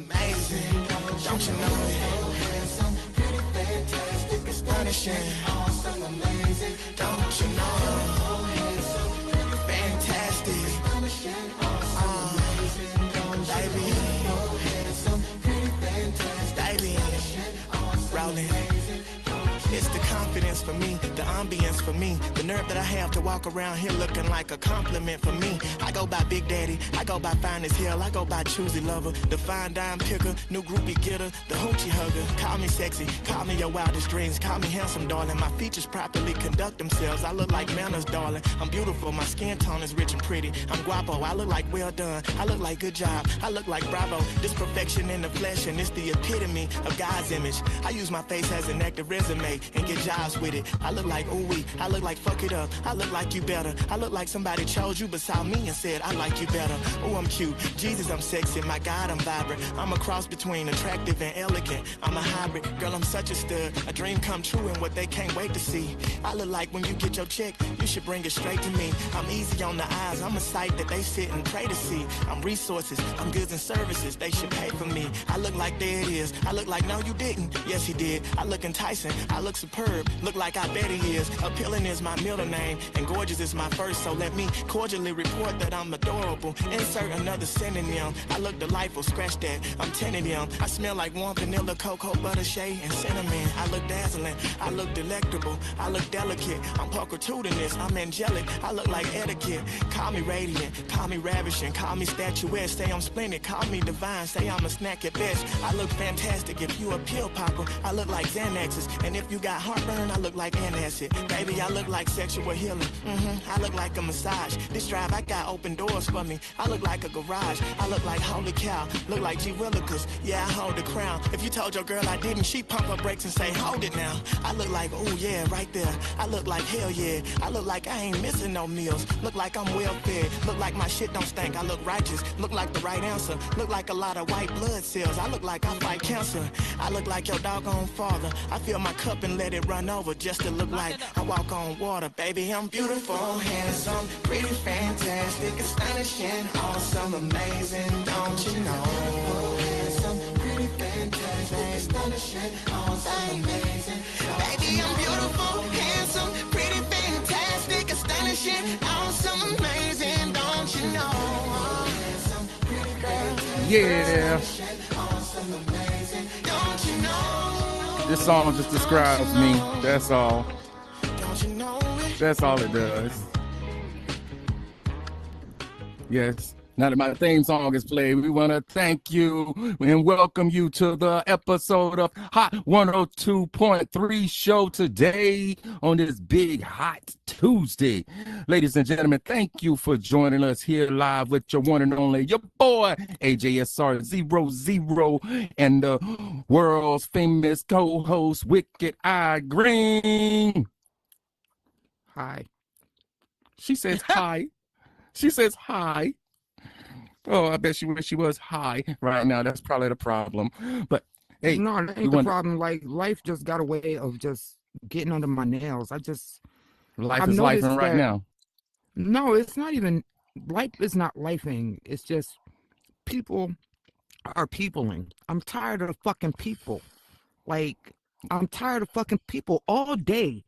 amazing, don't you know it? Handsome, pretty, fantastic, astonishing, awesome, amazing, don't you know it? Handsome, pretty, fantastic, astonishing, awesome, amazing, don't you know it? Handsome, pretty, fantastic, baby, rolling. It's the confidence for me, the ambience for me, the nerve that I have to walk around here looking like a compliment for me. I go by Big Daddy, I go by Fine as Hell, I go by Choosy Lover, the fine dime picker, new groupie getter, the hoochie hugger. Call me sexy, call me your wildest dreams, call me handsome, darling. My features properly conduct themselves. I look like manners, darling. I'm beautiful, my skin tone is rich and pretty. I'm guapo, I look like well done, I look like good job, I look like bravo. This perfection in the flesh, and it's the epitome of God's image. I use my face as an active resume and get jobs with it. I look like ooh-wee, I look like fuck it up, I look like you better. I look like somebody chose you beside me and said I like you better. Oh, I'm cute, Jesus, I'm sexy, my God, I'm vibrant. I'm a cross between attractive and elegant. I'm a hybrid, girl, I'm such a stud. A dream come true and what they can't wait to see. I look like when you get your check, you should bring it straight to me. I'm easy on the eyes, I'm a sight that they sit and pray to see. I'm resources, I'm goods and services, they should pay for me. I look like there it is, I look like no you didn't, yes he did. I look enticing, I look superb, look like I bet he is. Appealing is my middle name and gorgeous is my first, so let me cordially report that I'm adorable. Insert another synonym, I look delightful, scratch that, I'm 10 of them. I smell like warm vanilla, cocoa, butter, shea, and cinnamon. I look dazzling, I look delectable, I look delicate, I'm pulchritudinous, I'm angelic, I look like etiquette. Call me radiant, call me ravishing, call me statuesque, say I'm splendid, call me divine, say I'm a snack at best. I look fantastic if you a pill popper, I look like Xanaxes, and if you got heartburn, I look like antacid. Baby, I look like sexual healing, I look like a massage. This drive, I got open doors for me, I look like a garage. I look like holy cow, look like G Willikers, yeah, I hold the crown. If you told your girl I didn't, she pump her brakes and say, hold it now. I look like, ooh yeah, right there. I look like hell yeah, I look like I ain't missing no meals. Look like I'm well fed, look like my shit don't stink. I look righteous, look like the right answer. Look like a lot of white blood cells, I look like I fight cancer. I look like your doggone father, I fill my cup and let it run over just to look like I walk on water. Baby, I'm beautiful, handsome, pretty, fantastic, astonishing, awesome, amazing, don't you know? Handsome, pretty, fantastic, astonishing, awesome, amazing. Baby, I'm beautiful, handsome, pretty, fantastic, astonishing, awesome, amazing, don't you know? Handsome, pretty, fantastic, awesome, amazing, don't you know? This song just describes me. That's all. That's all it does. Yes. Now that my theme song is played, we want to thank you and welcome you to the episode of Hot 102.3 show today on this big hot Tuesday. Ladies and gentlemen, thank you for joining us here live with your one and only, your boy, AJSR00, and the world's famous co-host, Wicked Eye Green. Hi. She says hi. She says hi. Oh, I bet she wish she was high right now. That's probably the problem. But hey, no, that ain't the problem. Like, life just got a way of just getting under my nails. Life is lifing right now. No, it's not even life. Is not lifing. It's just people are peopling. I'm tired of fucking people. Like, I'm tired of fucking people all day.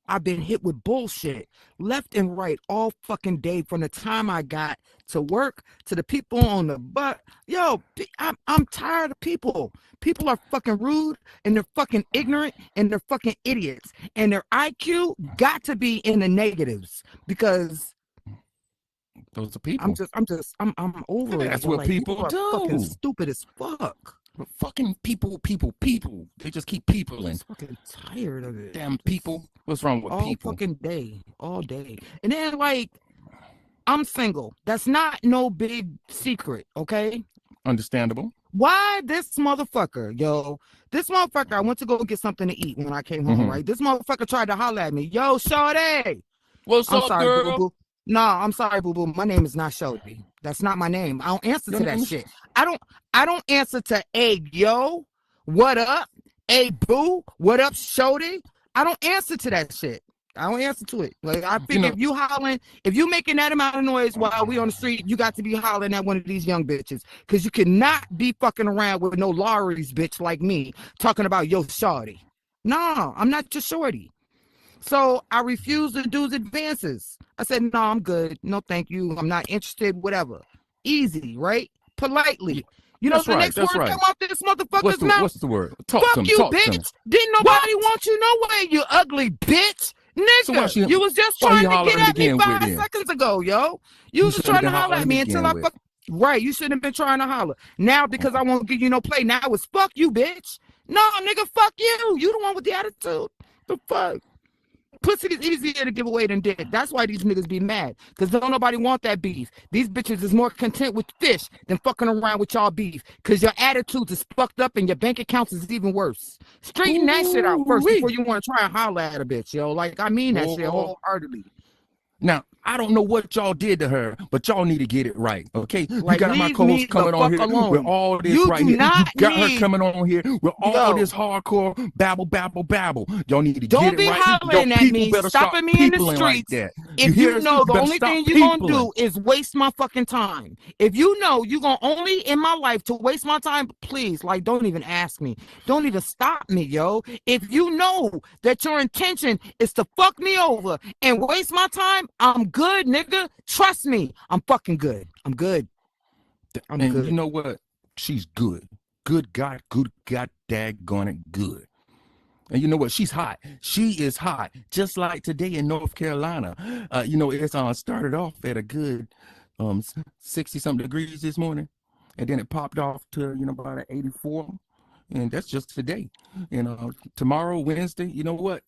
I've been hit with bullshit left and right all fucking day from the time I got to work to the people on the bus. Yo, I'm tired of people. People are fucking rude and they're fucking ignorant and they're fucking idiots. And their IQ got to be in the negatives because those are people. I'm over it. That's what like, people are do. Fucking stupid as fuck. But fucking people. They just keep peopling. I'm fucking tired of it. Damn people. What's wrong with people? All fucking day. All day. And then, like, I'm single. That's not no big secret, okay? Understandable. Why this motherfucker, yo? This motherfucker, I went to go get something to eat when I came home, right? This motherfucker tried to holler at me. Yo, shorty. What's I'm up, sorry, girl? boo-boo. No, I'm sorry, boo-boo. My name is not Shorty. That's not my name. I don't answer to that shit. I don't answer to, hey, yo, what up? Hey, boo, what up, Shorty? I don't answer to that shit. I don't answer to it. Like I You figure know, if you hollering, if you making that amount of noise while we on the street, you got to be hollering at one of these young bitches. Cause you cannot be fucking around with no Laurie's bitch like me talking about yo shorty. No, I'm not your shorty. So I refused the dude's advances. I said, no, I'm good. No, thank you. I'm not interested, whatever. Easy, right? Politely. You know that's the right. next word That's right. come out this motherfucker's mouth? What's the word? Talk to Fuck me. you, Talk to me. bitch. Didn't nobody want you no way, you ugly bitch. So why Nigga, you was just why he trying to get hollering to at me begin with 5 then? seconds ago, yo. You You was shouldn't trying have to been holler at hollering to me until begin I with. fuck. Right, you shouldn't have been trying to holler. Now, because I won't give you no play, now it's fuck you, bitch. No, nigga, fuck you. You the one with the attitude. The fuck? Pussy is easier to give away than dick. That's why these niggas be mad. Because don't nobody want that beef. These bitches is more content with fish than fucking around with y'all beef. Because your attitudes is fucked up and your bank accounts is even worse. Straighten that shit out first before you want to try and holler at a bitch, yo. Like, I mean that shit wholeheartedly. Now, I don't know what y'all did to her, but y'all need to get it right, okay? Like, you got my leave co-host me the coming on fuck here alone. with all this You right do here. You not got her need- coming on here with all Yo. this hardcore babble. Y'all need to get Don't it be right. hollering Your at people me, better stopping stop me in the peopling like streets. that. If hear you this? know the better only stop thing you're gonna peopling. do is waste my fucking time. If you know you're gonna only in my life to waste my time, please, like, don't even ask me. Don't even stop me, yo. If you know that your intention is to fuck me over and waste my time, I'm good, nigga. Trust me, I'm fucking good. I'm good. I'm And good. you know what? She's good. Good God, daggone it, good. And you know what? She's hot. She is hot. Just like today in North Carolina. It's started off at a good 60-something degrees this morning. And then it popped off to, about 84. And that's just today. Tomorrow, Wednesday, you know what?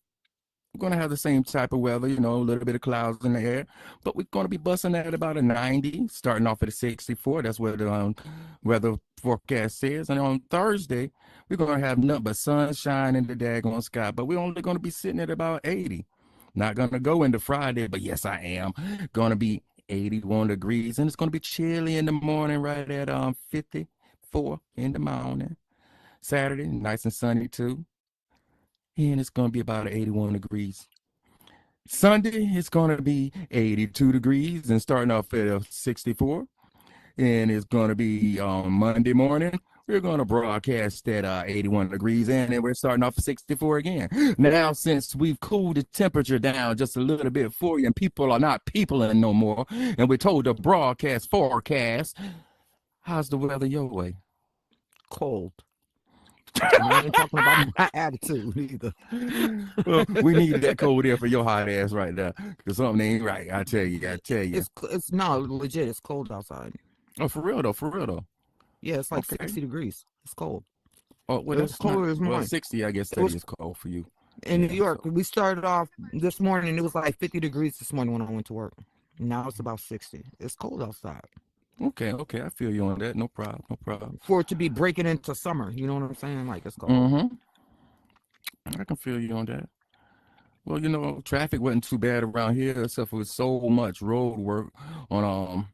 We're going to have the same type of weather, a little bit of clouds in the air, but we're going to be busting at about a 90, starting off at a 64. That's what the weather forecast says. And on Thursday, we're going to have nothing but sunshine in the daggone sky, but we're only going to be sitting at about 80. Not going to go into Friday, but yes, I am going to be 81 degrees, and it's going to be chilly in the morning, right at 54 in the morning. Saturday, nice and sunny too. And it's going to be about 81 degrees. Sunday, it's going to be 82 degrees and starting off at 64. And it's going to be Monday morning. We're going to broadcast at 81 degrees, and then we're starting off at 64 again. Now, since we've cooled the temperature down just a little bit for you, and people are not peopling no more, and we're told to broadcast forecast, how's the weather your way? Cold. And I ain't talking about my attitude either. Well, we need that cold air for your hot ass right now, because something ain't right. I tell you. It's no legit. It's cold outside. Oh, for real though. Yeah, it's like Okay. 60 degrees. It's cold. Oh, well, It was that's colder this well, morning. 60. I guess It was- is cold for you. In Yeah, New York, so- we started off this morning. It was like 50 degrees this morning when I went to work. Now it's about 60. It's cold outside. Okay. I feel you on that. No problem. For it to be breaking into summer, you know what I'm saying? Like, it's cold. I can feel you on that. Well, traffic wasn't too bad around here, except for so much road work on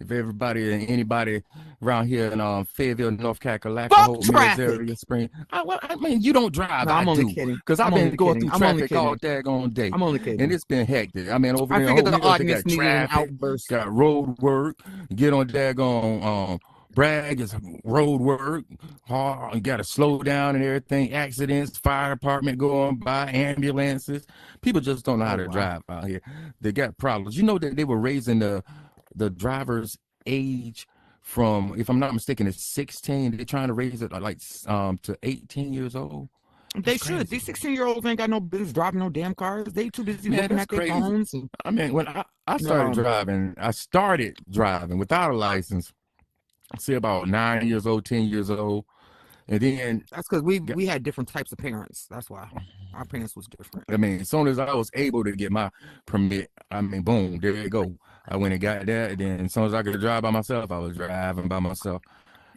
if anybody around here in Fayetteville, North Carolina, Fuck Hope Mills traffic! area, Spring. I mean, you don't drive. No, I'm I only do, kidding. because I've I'm been only going kidding. through I'm only traffic all kidding. daggone day, I'm only kidding. and it's been hectic. I mean, over I there in figured Hope the Mills, they audience got needed an traffic, outburst. got road work. Get on daggone Bragg is road work. You got to slow down and everything. Accidents, fire department going by, ambulances. People just don't know how to drive out here. They got problems. You know that they were raising the driver's age from, if I'm not mistaken, it's 16. They're trying to raise it to 18 years old. They should. These 16-year-olds ain't got no business driving no damn cars. They too busy Man, looking that's at their crazy. phones. And, I mean, when I started driving without a license. See, about 9 years old, 10 years old. And then that's because we had different types of parents. That's why our parents was different. I mean, as soon as I was able to get my permit, I mean, boom, there you go. I went and got that. And then as soon as I could drive by myself, I was driving by myself.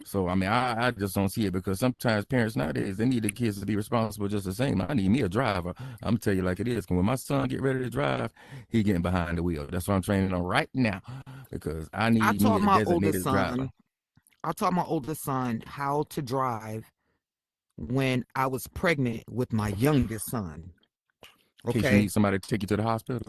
So, I mean, I just don't see it, because sometimes parents nowadays, they need the kids to be responsible just the same. I need me a driver. I'm going to tell you like it is. When my son get ready to drive, he getting behind the wheel. That's what I'm training on right now, because I need me a designated driver. I taught my oldest son how to drive when I was pregnant with my youngest son. In case you need somebody to take you to the hospital.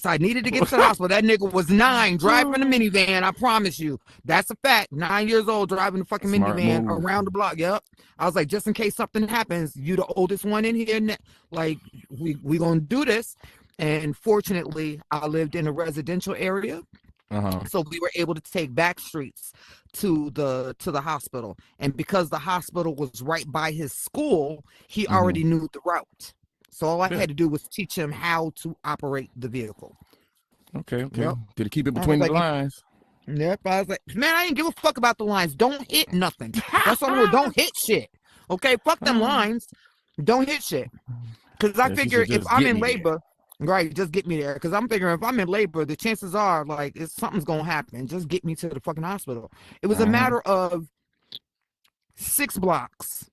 I needed to get to the hospital. That nigga was 9 driving the minivan. I promise you. That's a fact. 9 years old driving the fucking Smart minivan move. around the block. Yep. I was like, just in case something happens, you the oldest one in here. Like, we gonna do this. And fortunately, I lived in a residential area. So we were able to take back streets to the hospital. And because the hospital was right by his school, he already knew the route. So all I had to do was teach him how to operate the vehicle. Okay. Yep. Did he keep it between the lines? Yep. I was like, man, I ain't give a fuck about the lines. Don't hit nothing. That's all. Don't hit shit. Okay, fuck them lines. Don't hit shit. Because I figure if I'm in labor, right, just get me there. Because I'm figuring if I'm in labor, the chances are like something's gonna happen. Just get me to the fucking hospital. It was a matter of 6 blocks,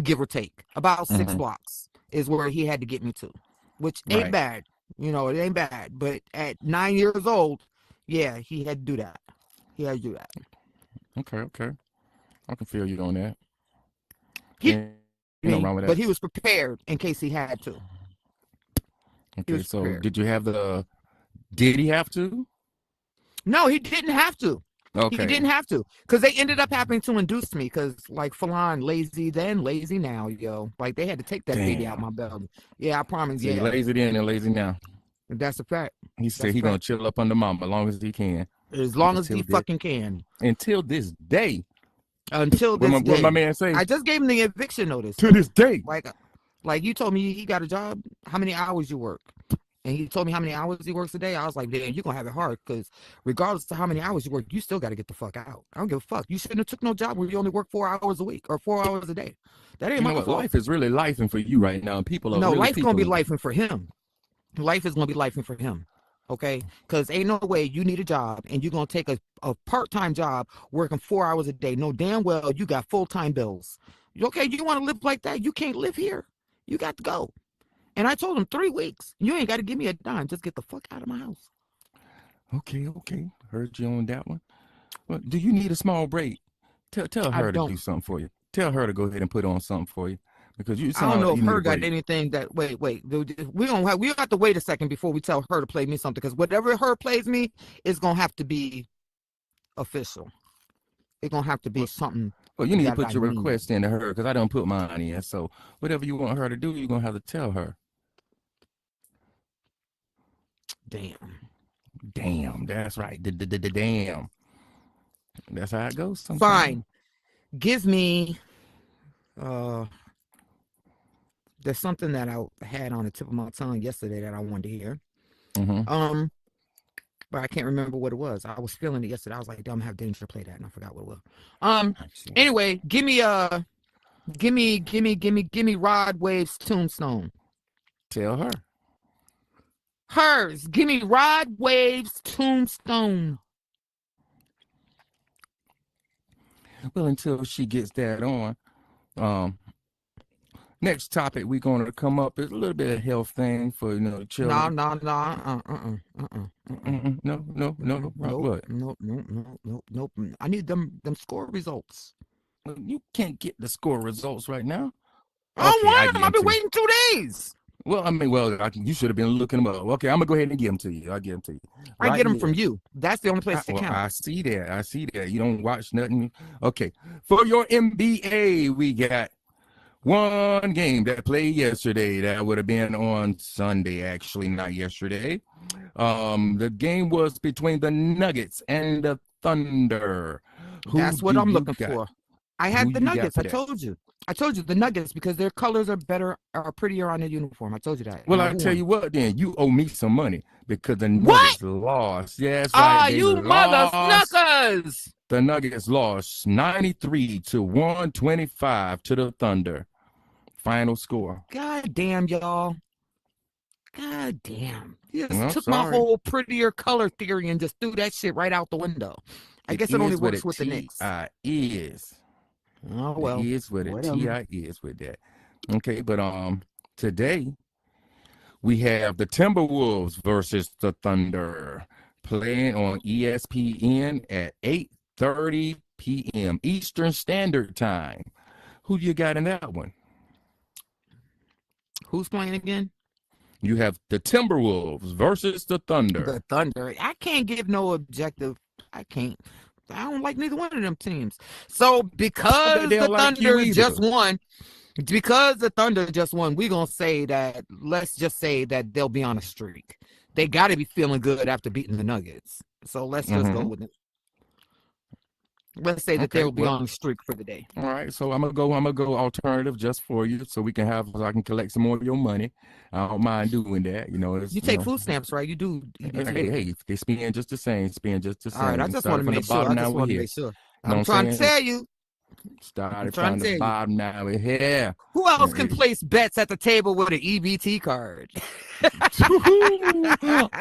give or take, about 6 blocks. Is where he had to get me to, which ain't bad. You know, it ain't bad. But at 9 years old, yeah, he had to do that. Okay. I can feel you on that. Wrong with that. But he was prepared in case he had to. Okay, so did he have to? No, he didn't have to. Okay. He didn't have to, because they ended up having to induce me, because like Falon, lazy then, lazy now, yo. Like they had to take that baby out my belly. Yeah, I promise. Yeah, lazy then and lazy now. That's a fact. He said he's gonna chill up under mama as long as he can. As long as he fucking can. Until this day. Until this day. What my man say? I just gave him the eviction notice. To this day. Like you told me he got a job. How many hours you work? And he told me how many hours he works a day. I was like, damn, you're going to have it hard, because regardless of how many hours you work, you still got to get the fuck out. I don't give a fuck. You shouldn't have took no job where you only work 4 hours a week or 4 hours a day. That ain't my fault. Life is really lifing for you right now. People are life going to be lifing for him. Life is going to be lifing for him. Okay? Because ain't no way you need a job and you're going to take a part-time job working 4 hours a day. No damn well you got full-time bills. Okay, you want to live like that? You can't live here. You got to go. And I told him 3 weeks. You ain't got to give me a dime. Just get the fuck out of my house. Okay. Heard you on that one. Well, do you need a small break? Tell her to do something for you. Tell her to go ahead and put on something for you. Because I don't know if her got anything that wait. We have to wait a second before we tell her to play me something, because whatever her plays me is gonna have to be official. It's gonna have to be something. Well, you need to put your request in to her, because I don't put mine in. So whatever you want her to do, you're gonna have to tell her. Damn, that's right. Damn. That's how it goes sometimes. Fine. Give me there's something that I had on the tip of my tongue yesterday that I wanted to hear. But I can't remember what it was. I was feeling it yesterday. I was like, damn, I have Danger play that, and I forgot what it was. Anyway, give me Rod Wave's Tombstone. Tell her. Hers. Give me Rod Wave's Tombstone. Well, until she gets that on, next topic we're going to come up is a little bit of health thing for the children. No. Nope. I need them score results. Well, you can't get the score results right now. I don't want them. I've been waiting 2 days. Well, I mean, you should have been looking them up. Okay, I'm gonna go ahead and give them to you. I'll give them to you. I get them from you. That's the only place to count. I see that. You don't watch nothing. Okay, for your NBA, we got one game that played yesterday. That would have been on Sunday, actually, not yesterday. The game was between the Nuggets and the Thunder. That's what I'm looking for. I had the Nuggets. I told you the Nuggets, because their colors are prettier on their uniform. I told you that. Well, I'll tell you what, then you owe me some money, because the Nuggets lost. Yes, right. You mother snuckers! The Nuggets lost 93-125 to the Thunder. Final score. God damn, y'all. God damn. You just took my whole prettier color theory and just threw that shit right out the window. I guess it only works with the Knicks. Is. Oh, well. It is with it. T.I. is with that. Okay, but today we have the Timberwolves versus the Thunder playing on ESPN at 8:30 p.m. Eastern Standard Time. Who do you got in that one? Who's playing again? You have the Timberwolves versus the Thunder. The Thunder. I can't give no objective. I don't like neither one of them teams. So because the Thunder just won, we're gonna say that. Let's just say that they'll be on a streak. They got to be feeling good after beating the Nuggets. So let's just go with it. Let's say that they'll be on a streak for the day. All right, so I'm gonna go alternative just for you, so I can collect some more of your money. I don't mind doing that. You take food stamps, right? You do. Hey, they spend just the same. All right, I just want to make sure. I'm trying to tell you. Started from the bottom, now we're here. Who else can place bets at the table with an EBT card? Only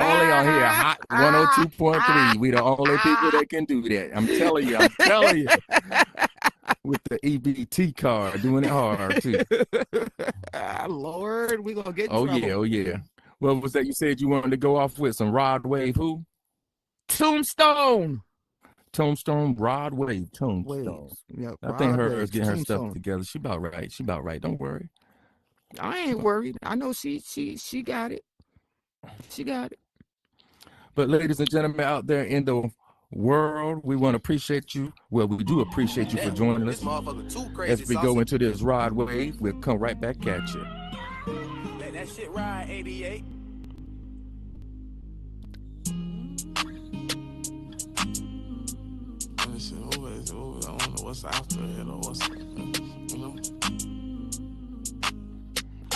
on here, Hot 102.3. We the only people that can do that. I'm telling you. With the EBT card, doing it hard too. Lord, we gonna get in trouble. Oh yeah. What was that you said you wanted to go off with? Some Rod Wave who? Tombstone, Rod Wave, Tombstone. Yep, I think her is getting her stuff together. She about right. Don't worry. I ain't worried. I know she got it. She got it. But ladies and gentlemen out there in the world, we want to appreciate you. Well, we do appreciate you for joining us. As we go into this Rod Wave, we'll come right back at you. Let that shit ride, 88. I don't know what's after it or what's,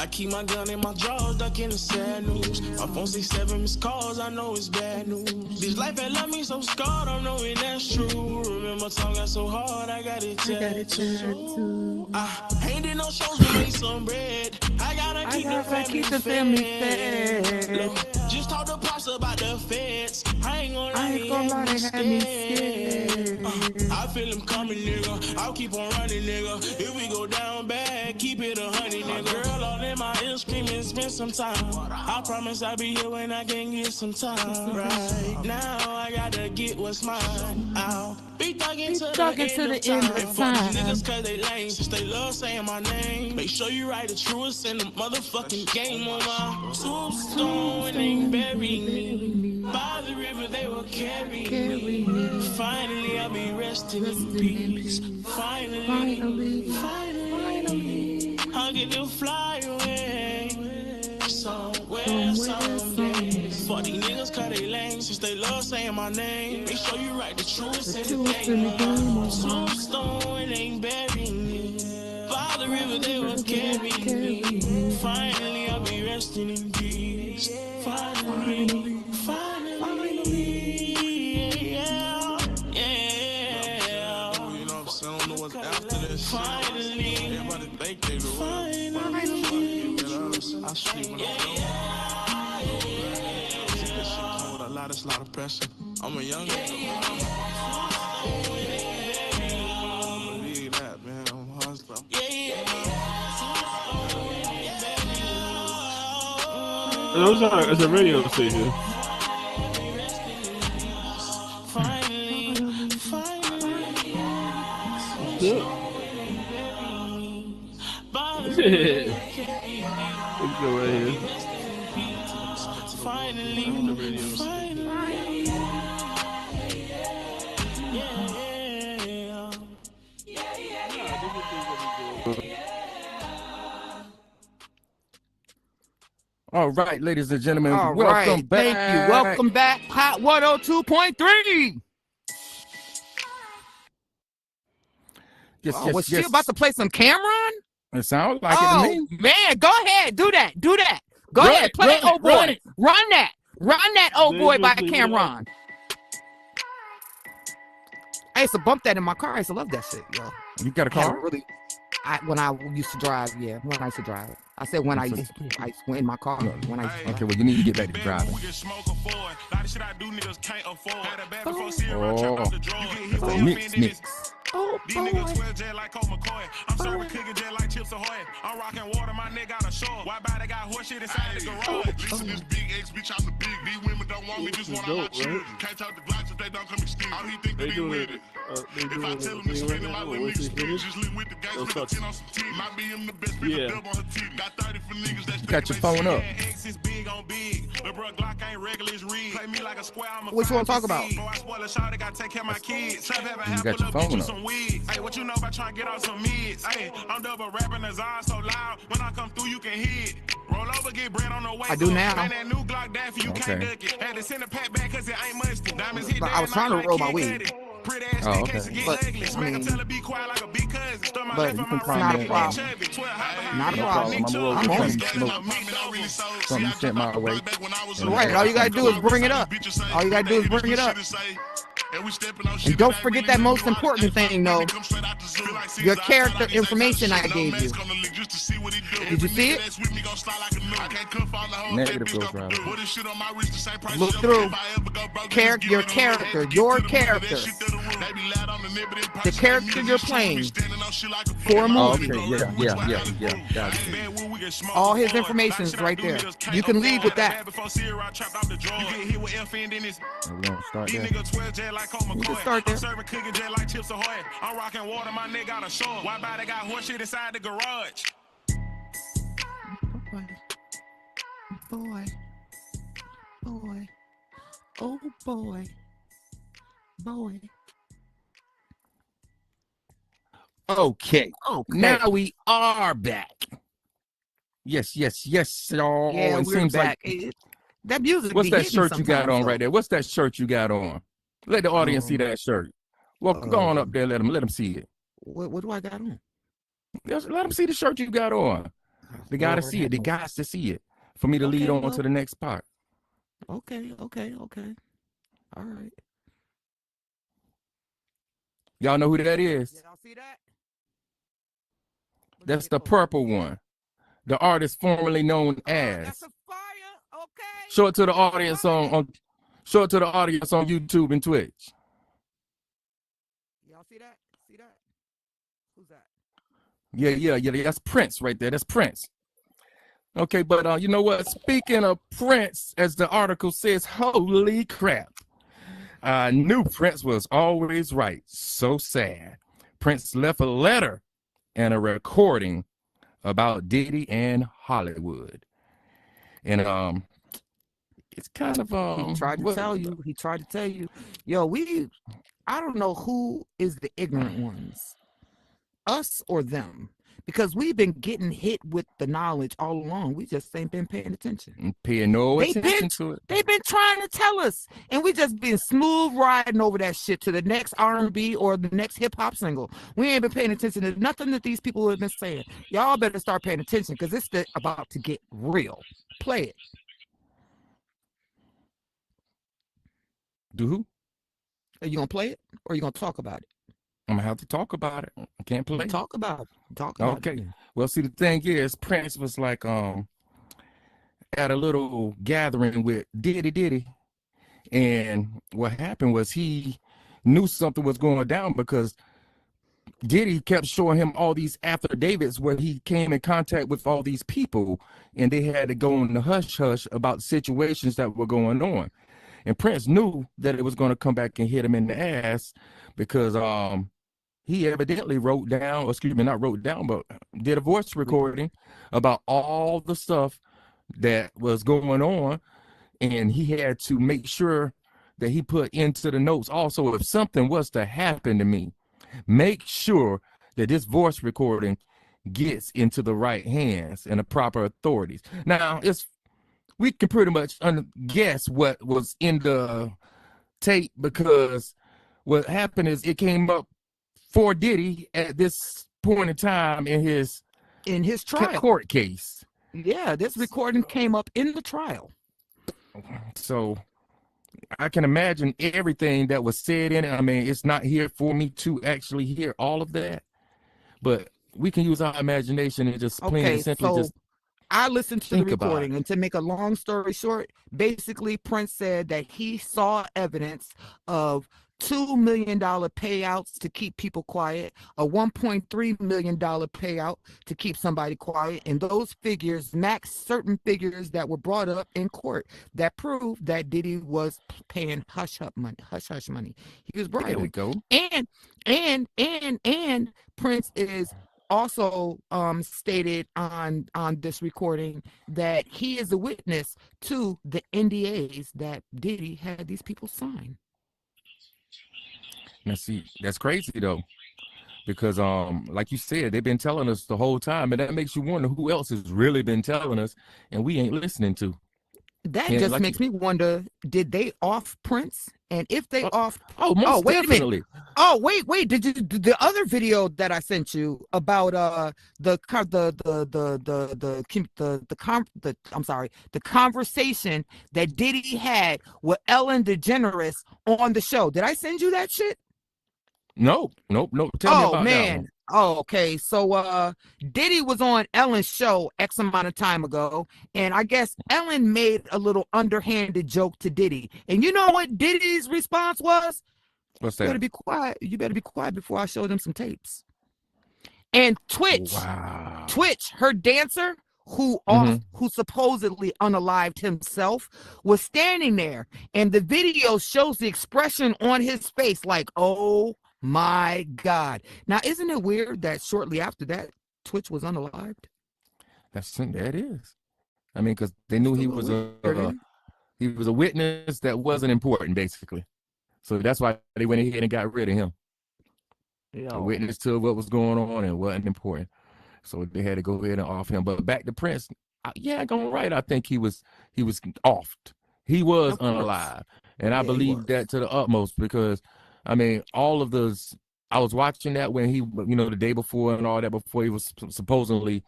I keep my gun in my drawers, ducking the sad news. My phone 67 missed calls, I know it's bad news. This life had left me so scarred, I'm knowing that's true. Remember, tongue got so hard, I got it tattooed. I ain't did no shows to make some bread. I gotta keep the family fed. Look, just talk to Pops about the feds. I ain't gonna lie, they had me scared. I feel him coming, nigga. I'll keep on running, nigga. If we go down bad, keep it 100, nigga. Girl, all in my ear screaming, spend some time. I promise I'll be here when I can get some time. Right now, I gotta get what's mine out. Be talking to the end of time. Niggas cause they lame, since they love saying my name. Make sure you write the truest in the motherfucking game on my tombstone. Ain't bury me. By the river they will carry me. Finally I'll be resting in peace. Finally I'll get to fly away somewhere someday. For these niggas cause they lame, since they love saying my name. Make sure you write the truest in the game. Tombstone ain't bury me. By the river they will carry me. Finally I'll be resting in peace. Finally. Finally, everybody think they the I stream when I'm this shit come with a lot of pressure. I'm a young nigga. I believe that, man. I'm a hustler. It's a radio station. Let's go right here. All right, ladies and gentlemen, welcome back. Thank you. Welcome back. Hot 102.3. Was she about to play some Cameron? It sounds like it to me. Man, go ahead. Do that. Go ahead. Play it, old boy. Run that, old boy, by Cameron. I used to bump that in my car. I used to love that shit, yo. You got a car? When I used to drive, when I used to drive. I said when I went in my car. Okay, well, you need to get back to driving. Oh, mix. Oh, these niggas 12 jet like Colt McCoy. I'm serving cooking jet like Chips Ahoy. I'm rocking water, my nigga got a shore. Why buy they got horse shit inside the garage? Listen, this big X bitch, I'm the big. These women don't want me, just want all my children. Can't talk the blocks if they don't come excuse. All he think that he with it. They doing a thing right now. Once they finish, they'll start. Yeah. You got your phone up. What you want to talk about? You got your phone up. Hey, what you know about trying to get out some mids? Hey, I'm double rapping his eyes so loud. When I come through, you can hear it. Roll over, get bread on the way. I do now. Man, that new Glock Daffy, you can't duck it. Had to send a pack back cause it ain't much. Diamonds hit. But I was trying to roll my weed. Oh, okay. But, I mean, but it's not a problem. Not a problem. I'm on it. Something you sent my way. Right, all you gotta do is bring it up. All you gotta do is bring it up. And don't forget that most important thing, though. Your character information I gave you. Did you see it? Negative Ghost Rider. Look through. Your character. The character you're playing for a movie. Okay, yeah. Got it. All his information is right there. You can lead with that. We're gonna start there. You can start there. I'm rocking water, my nigga got a shore. Why body got horse shit inside the garage? Boy. Oh boy. Okay. Now we are back. Yes, y'all. Yeah, it we're seems back. like That music. what's be that hitting shirt you got sometimes, on though. right there? What's that shirt you got on? Let the audience see that shirt. Well, go on up there. Let them see it. What do I got on? Let them see the shirt you got on. They got to see it. They got to see it for me to lead on to the next part. Okay. All right. Y'all know who that is? Y'all see that? That's the purple one. The artist formerly known as. That's a fire. Okay. Show it to the audience on YouTube and Twitch. Y'all see that? Who's that? Yeah. That's Prince right there. That's Prince. Okay, but you know what? Speaking of Prince, as the article says, holy crap. I knew Prince was always right. So sad. Prince left a letter and a recording about Diddy and Hollywood. And it's kind of He tried to tell you. Yo, I don't know who is the ignorant ones. Us or them. Because we've been getting hit with the knowledge all along. We just ain't been paying attention. Paying no attention to it. They've been trying to tell us. And we just been smooth riding over that shit to the next R&B or the next hip-hop single. We ain't been paying attention to nothing that these people have been saying. Y'all better start paying attention because it's about to get real. Play it. Do who? Are you going to play it or are you going to talk about it? I'm going to have to talk about it. I can't play. Talk about it. Okay. Well, see, the thing is, Prince was like at a little gathering with Diddy. And what happened was he knew something was going down because Diddy kept showing him all these affidavits where he came in contact with all these people and they had to go in the hush-hush about situations that were going on. And Prince knew that it was going to come back and hit him in the ass because he evidently did a voice recording about all the stuff that was going on. And he had to make sure that he put into the notes also, if something was to happen to me, make sure that this voice recording gets into the right hands and the proper authorities. Now, we can pretty much guess what was in the tape because what happened is it came up for Diddy at this point in time in his trial court case. Yeah, this recording came up in the trial. So I can imagine everything that was said in it. I mean, it's not here for me to actually hear all of that, but we can use our imagination and just plain and simply I listened to the recording, and to make a long story short, basically Prince said that he saw evidence of $2 million payouts to keep people quiet, a $1.3 million payout to keep somebody quiet, and those figures match certain figures that were brought up in court that proved that Diddy was paying hush hush money. He was bribing. There we go. And Prince is also stated on this recording that he is a witness to the NDAs that Diddy had these people sign. Now see, that's crazy though, because like you said, they've been telling us the whole time, and that makes you wonder who else has really been telling us, and we ain't listening to. That And just like makes me wonder: did they off Prince? And if they off, most wait definitely. a minute. Wait. Did the other video that I sent you about the conversation that Diddy had with Ellen DeGeneres on the show? Did I send you that shit? Nope. Tell me about that one. Oh, okay. So Diddy was on Ellen's show X amount of time ago, and I guess Ellen made a little underhanded joke to Diddy. And you know what Diddy's response was? What's You that? better be quiet. You better be quiet before I show them some tapes. And Twitch, her dancer, who supposedly unalived himself, was standing there, and the video shows the expression on his face like, oh my God. Now, isn't it weird that shortly after that, Twitch was unalived? That is. I mean, because they knew he was a witness that wasn't important, basically. So that's why they went ahead and got rid of him. A witness to what was going on and wasn't important. So they had to go ahead and off him. But back to Prince, yeah, going right. I think he was offed. He was unalive, and I believe that to the utmost because. I mean, all of those. I was watching that when he, the day before and all that before he was supposedly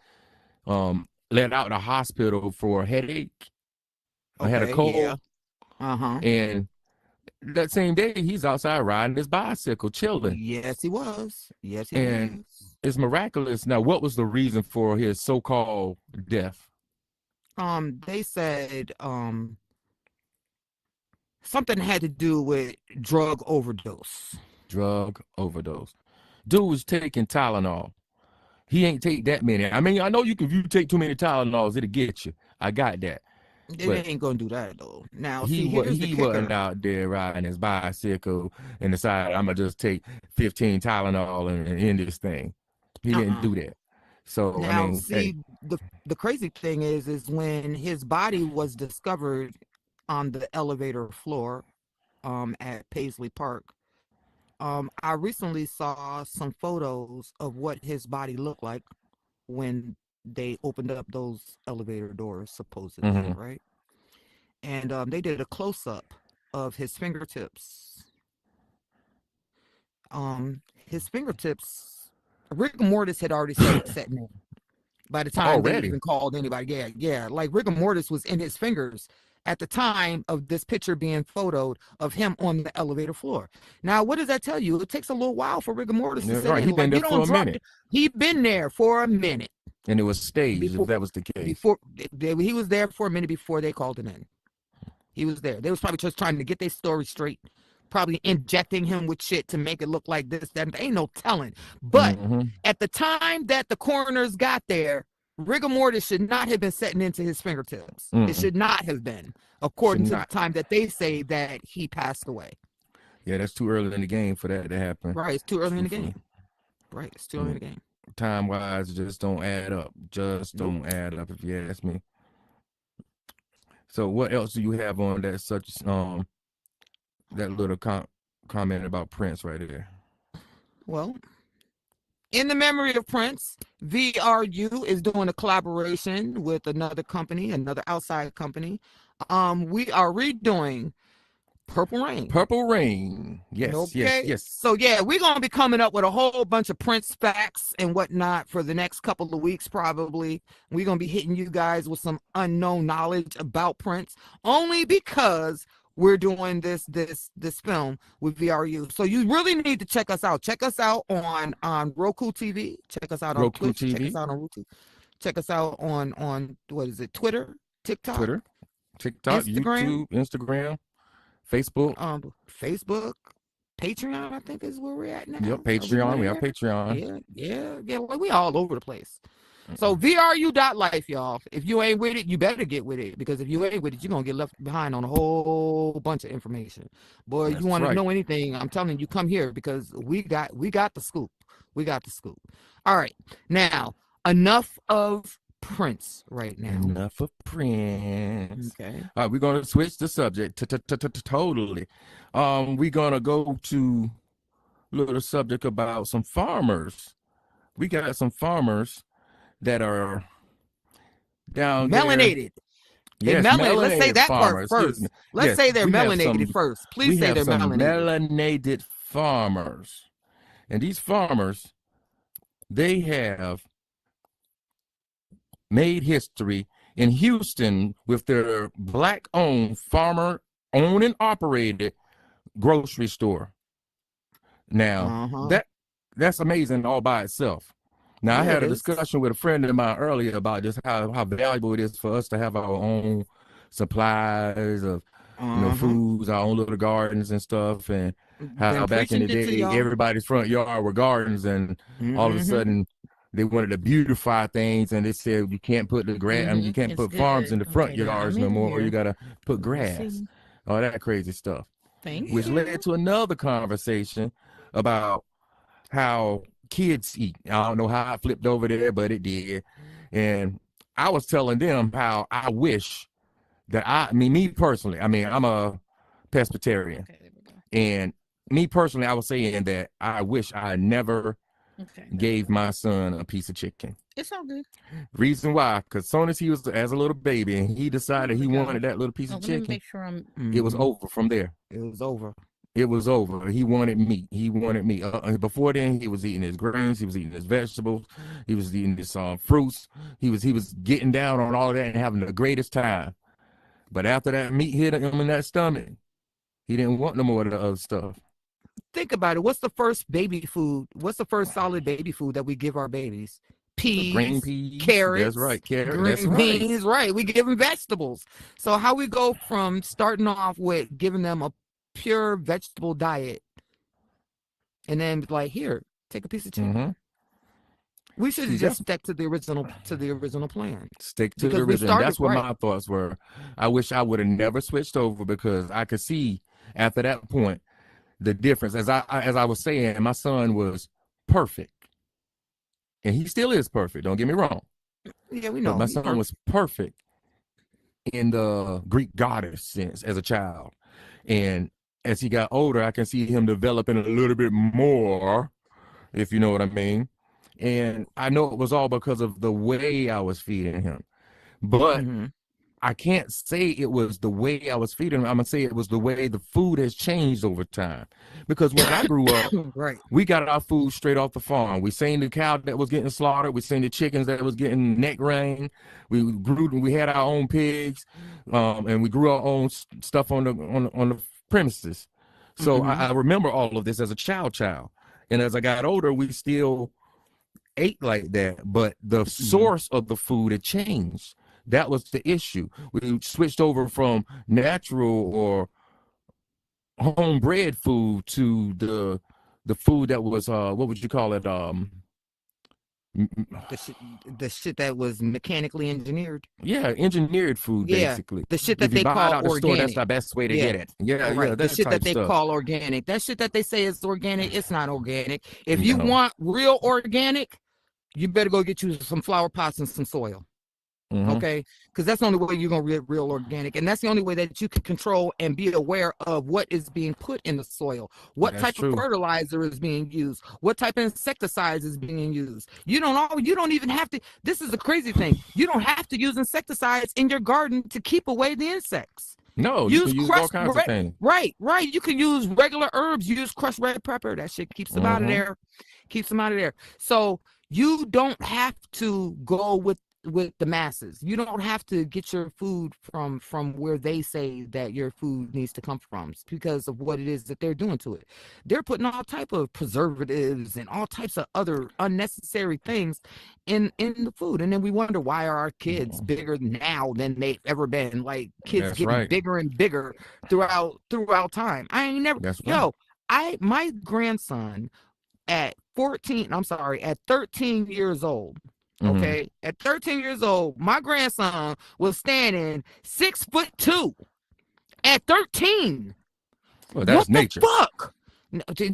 let out of the hospital for a headache. I had a cold. Yeah. And that same day, he's outside riding his bicycle, chilling. Yes, he was. And it's miraculous. Now, what was the reason for his so-called death? They said something had to do with drug overdose. Dude was taking Tylenol. He ain't take that many. I mean, I know if you take too many Tylenols, it'll get you. I got that. It ain't gonna do that though. Now he wasn't out there riding his bicycle and decided I'm gonna just take 15 Tylenol and end this thing. He didn't do that. So now, I mean, the crazy thing is when his body was discovered on the elevator floor at Paisley Park. I recently saw some photos of what his body looked like when they opened up those elevator doors, supposedly, right? And they did a close-up of his fingertips. His fingertips, rigor mortis had already started setting in. By the time they even called anybody. Yeah. Like rigor mortis was in his fingers at the time of this picture being photoed of him on the elevator floor. Now, what does that tell you? It takes a little while for rigor mortis to set in. He'd been there for a minute. He'd been there for a minute. And it was staged, if that was the case. He was there for a minute before they called it in. He was there. They was probably just trying to get their story straight. Probably injecting him with shit to make it look like this, that. Ain't no telling. But at the time that the coroners got there, rigor mortis should not have been setting into his fingertips. It should not have been, according to the time that they say that he passed away. Yeah, that's too early in the game for that to happen. Right, it's too early in the game. Time-wise, just don't add up. Don't add up, if you ask me. So what else do you have on that that little comment about Prince right there? Well, in the memory of Prince, VRU is doing a collaboration with another company, another outside company. We are redoing Purple Rain. Yes, yes. So yeah, we're gonna be coming up with a whole bunch of Prince facts and whatnot for the next couple of weeks, probably. We're gonna be hitting you guys with some unknown knowledge about Prince, only because we're doing this film with VRU. So you really need to check us out. Check us out on Roku TV. Check us out on Roku Twitch. TV. Check us out on Roku. Check us out on what is it? Twitter, TikTok, Instagram. YouTube, Instagram, Facebook. Facebook, Patreon, I think, is where we're at now. Yep, Patreon. We have Patreon. Yeah. Well, we all over the place. So VRU.life, y'all. If you ain't with it, you better get with it, because if you ain't with it, you're gonna get left behind on a whole bunch of information. Boy, That's you want to right. know anything, I'm telling you, come here, because we got the scoop. We got the scoop. All right. Now, enough of Prince right now. Enough of Prince. Okay. All right, we're gonna switch the subject totally. We're gonna go to a little subject about some farmers. We got some farmers that are down Melanated. there. Yes, Melanated. Let's say that farmers. part first. Let's say they're melanated first. Please say they're melanated. Melanated farmers. And these farmers, they have made history in Houston with their Black-owned, farmer-owned and operated grocery store. Now, that's amazing all by itself. Now, I had a discussion with a friend of mine earlier about just how valuable it is for us to have our own supplies of foods, our own little gardens and stuff, and how back in the day, everybody's front yard were gardens, and all of a sudden, they wanted to beautify things, and they said you can't put the grass, you can't put farms in the front yards no more, or you got to put grass, all that crazy stuff. Which led to another conversation about how kids eat. I don't know how I flipped over there, but it did. And I was telling them how I wish that me personally, I'm a pescatarian. Okay, there we go. And me personally, I was saying that I wish I never gave my son a piece of chicken. It's all good. Reason why? Because soon as he was as a little baby and he decided he wanted that little piece of Let me chicken, make sure I'm. it was over from there. It was over. It was over. He wanted meat. He wanted meat. Before then, he was eating his grains. He was eating his vegetables. He was eating his fruits. He was getting down on all of that and having the greatest time. But after that meat hit him in that stomach, he didn't want no more of the other stuff. Think about it. What's the first baby food? What's the first solid baby food that we give our babies? Peas, green peas, carrots. That's right. Green beans, right. We give them vegetables. So how we go from starting off with giving them a pure vegetable diet, and then like, here, take a piece of chicken. We should have just stuck to the original plan. Stick to the original. That's what my thoughts were. I wish I would have never switched over, because I could see after that point the difference. As I was saying, my son was perfect, and he still is perfect. Don't get me wrong. Yeah, we know. But my son was perfect in the Greek goddess sense as a child, and as he got older, I can see him developing a little bit more, if you know what I mean. And I know it was all because of the way I was feeding him. But I can't say it was the way I was feeding him. I'm going to say it was the way the food has changed over time. Because when I grew up, we got our food straight off the farm. We seen the cow that was getting slaughtered. We seen the chickens that was getting neck wrung. We had our own pigs, and we grew our own stuff on the premises. So I remember all of this as a child. And as I got older, we still ate like that, but the source of the food had changed. That was the issue. We switched over from natural or homebred food to the food that was what would you call it? The shit that was mechanically engineered. Yeah, engineered food, basically. The shit that they call organic. Store, that's the best way to get it. Yeah, right. The shit that they stuff. call organic. That shit that they say is organic, it's not organic. If you want real organic, you better go get you some flower pots and some soil. Okay, because that's the only way you're gonna get real organic, and that's the only way that you can control and be aware of what is being put in the soil, what type of fertilizer is being used, what type of insecticides is being used. You don't even have to. This is the crazy thing. You don't have to use insecticides in your garden to keep away the insects. No, you can use all kinds of things. Right. You can use regular herbs. Use crushed red pepper. That shit keeps them out of there. So you don't have to go with the masses. You don't have to get your food from where they say that your food needs to come from, because of what it is that they're doing to it. They're putting all type of preservatives and all types of other unnecessary things in the food, and then we wonder why are our kids bigger now than they've ever been. Like, kids getting bigger and bigger throughout time. my grandson at 13 years old. Okay, at 13 years old, my grandson was standing 6'2" at 13. Well, that's what the nature. fuck?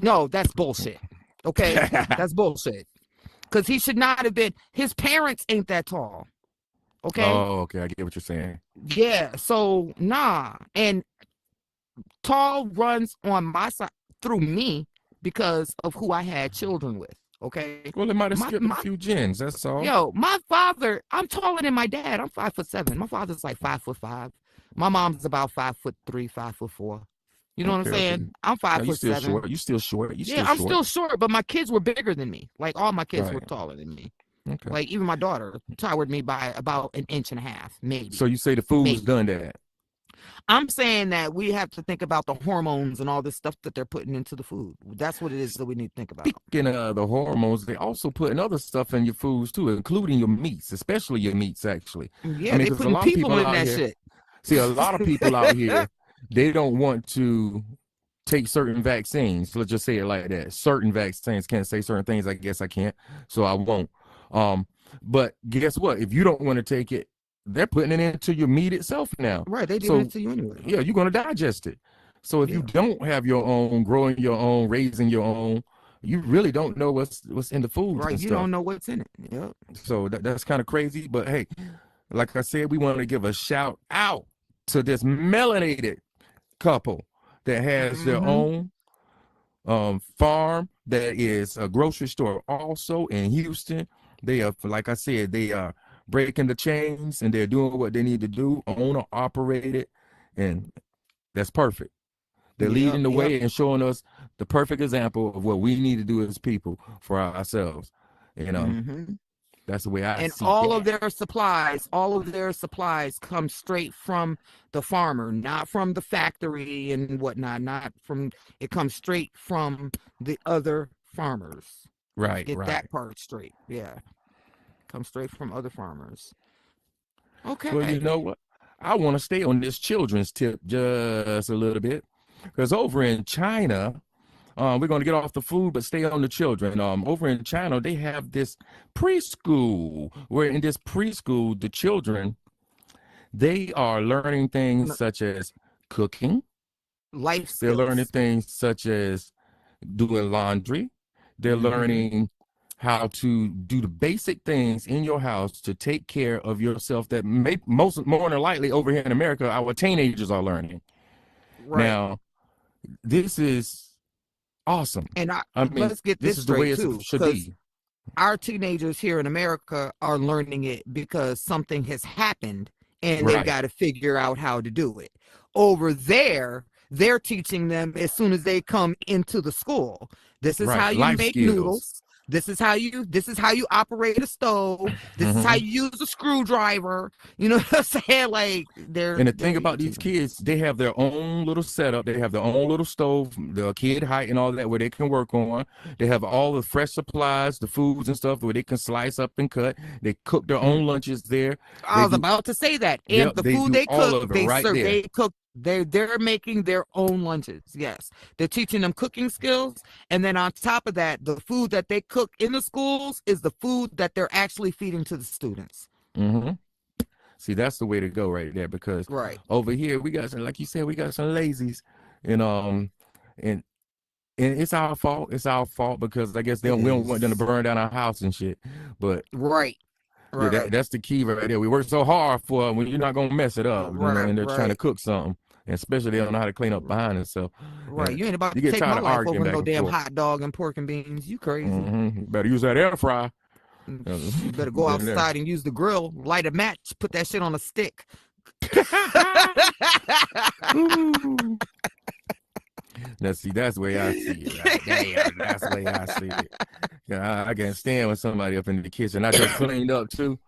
No, that's bullshit. Okay, that's bullshit. Because he should not have been. His parents ain't that tall. Okay. Oh, okay. I get what you're saying. Yeah. So nah, and tall runs on my side through me because of who I had children with. Okay. Well, it might have skipped a few gens. That's all. Yo, my father, I'm taller than my dad. I'm 5'7". My father's like 5'5". My mom's about 5'3", 5'4". You know what I'm saying? Okay. I'm 5'7". You still short. You still short. I'm still short, but my kids were bigger than me. Like all my kids were taller than me. Okay. Like even my daughter towered me by about 1.5 inches, maybe. So you say the food's done that? I'm saying that we have to think about the hormones and all this stuff that they're putting into the food. That's what it is that we need to think about. Speaking of the hormones, they also putting other stuff in your foods too, including your meats, especially your meats, actually. Yeah, I mean, they putting people in that shit. See, a lot of people out here, they don't want to take certain vaccines. Let's just say it like that. Certain vaccines. Can't say certain things. I guess I can't, so I won't. But guess what? If you don't want to take it, they're putting it into your meat itself now. Right, they do it to you anyway. Yeah, you're going to digest it. So if you don't have your own, growing your own, raising your own, you really don't know what's in the food. Right, you don't know what's in it. Yep. So that's kind of crazy. But hey, like I said, we want to give a shout out to this melanated couple that has their own farm that is a grocery store also in Houston. They are, like I said, they are breaking the chains and they're doing what they need to do, owner operated, and that's perfect. They're leading the way and showing us the perfect example of what we need to do as people for ourselves. You know, that's the way I see it. And all of their supplies come straight from the farmer, not from the factory and whatnot. It comes straight from the other farmers. Right. Get that part straight. Yeah. Comes straight from other farmers. Okay. Well, you know what? I want to stay on this children's tip just a little bit, because over in China, we're going to get off the food, but stay on the children. Over in China, they have this preschool where in this preschool, the children, they are learning things such as cooking. Life skills. They're learning things such as doing laundry. They're learning how to do the basic things in your house to take care of yourself that more than likely over here in America, our teenagers are learning. Right. Now, this is awesome. And I mean, let's get this straight, the way it should be. Our teenagers here in America are learning it because something has happened and they've got to figure out how to do it. Over there, they're teaching them as soon as they come into the school. This is how you make noodles. This is how you operate a stove. This is how you use a screwdriver. You know what I'm saying? Like and the thing about these kids, they have their own little setup. They have their own little stove, the kid height and all that where they can work on. They have all the fresh supplies, the foods and stuff where they can slice up and cut. They cook their own lunches there. I was about to say that. And the food they cook, they cook. They're making their own lunches. Yes, they're teaching them cooking skills, and then on top of that, the food that they cook in the schools is the food that they're actually feeding to the students. See, that's the way to go right there, because over here we got some, like you said, we got some lazies, and it's our fault. It's our fault because I guess we don't want them to burn down our house and shit. But yeah, that's the key right there. We work so hard for when you're not gonna mess it up, you know, and they're trying to cook something. And especially they don't know how to clean up behind themselves. Right, you ain't about to take my life over no damn hot dog and pork and beans. You crazy? Better use that air fryer. You better go outside and use the grill, light a match, put that shit on a stick. That's the way I see it. Right? Damn, that's the way I see it. I can't stand when somebody up in the kitchen. I just cleaned up too.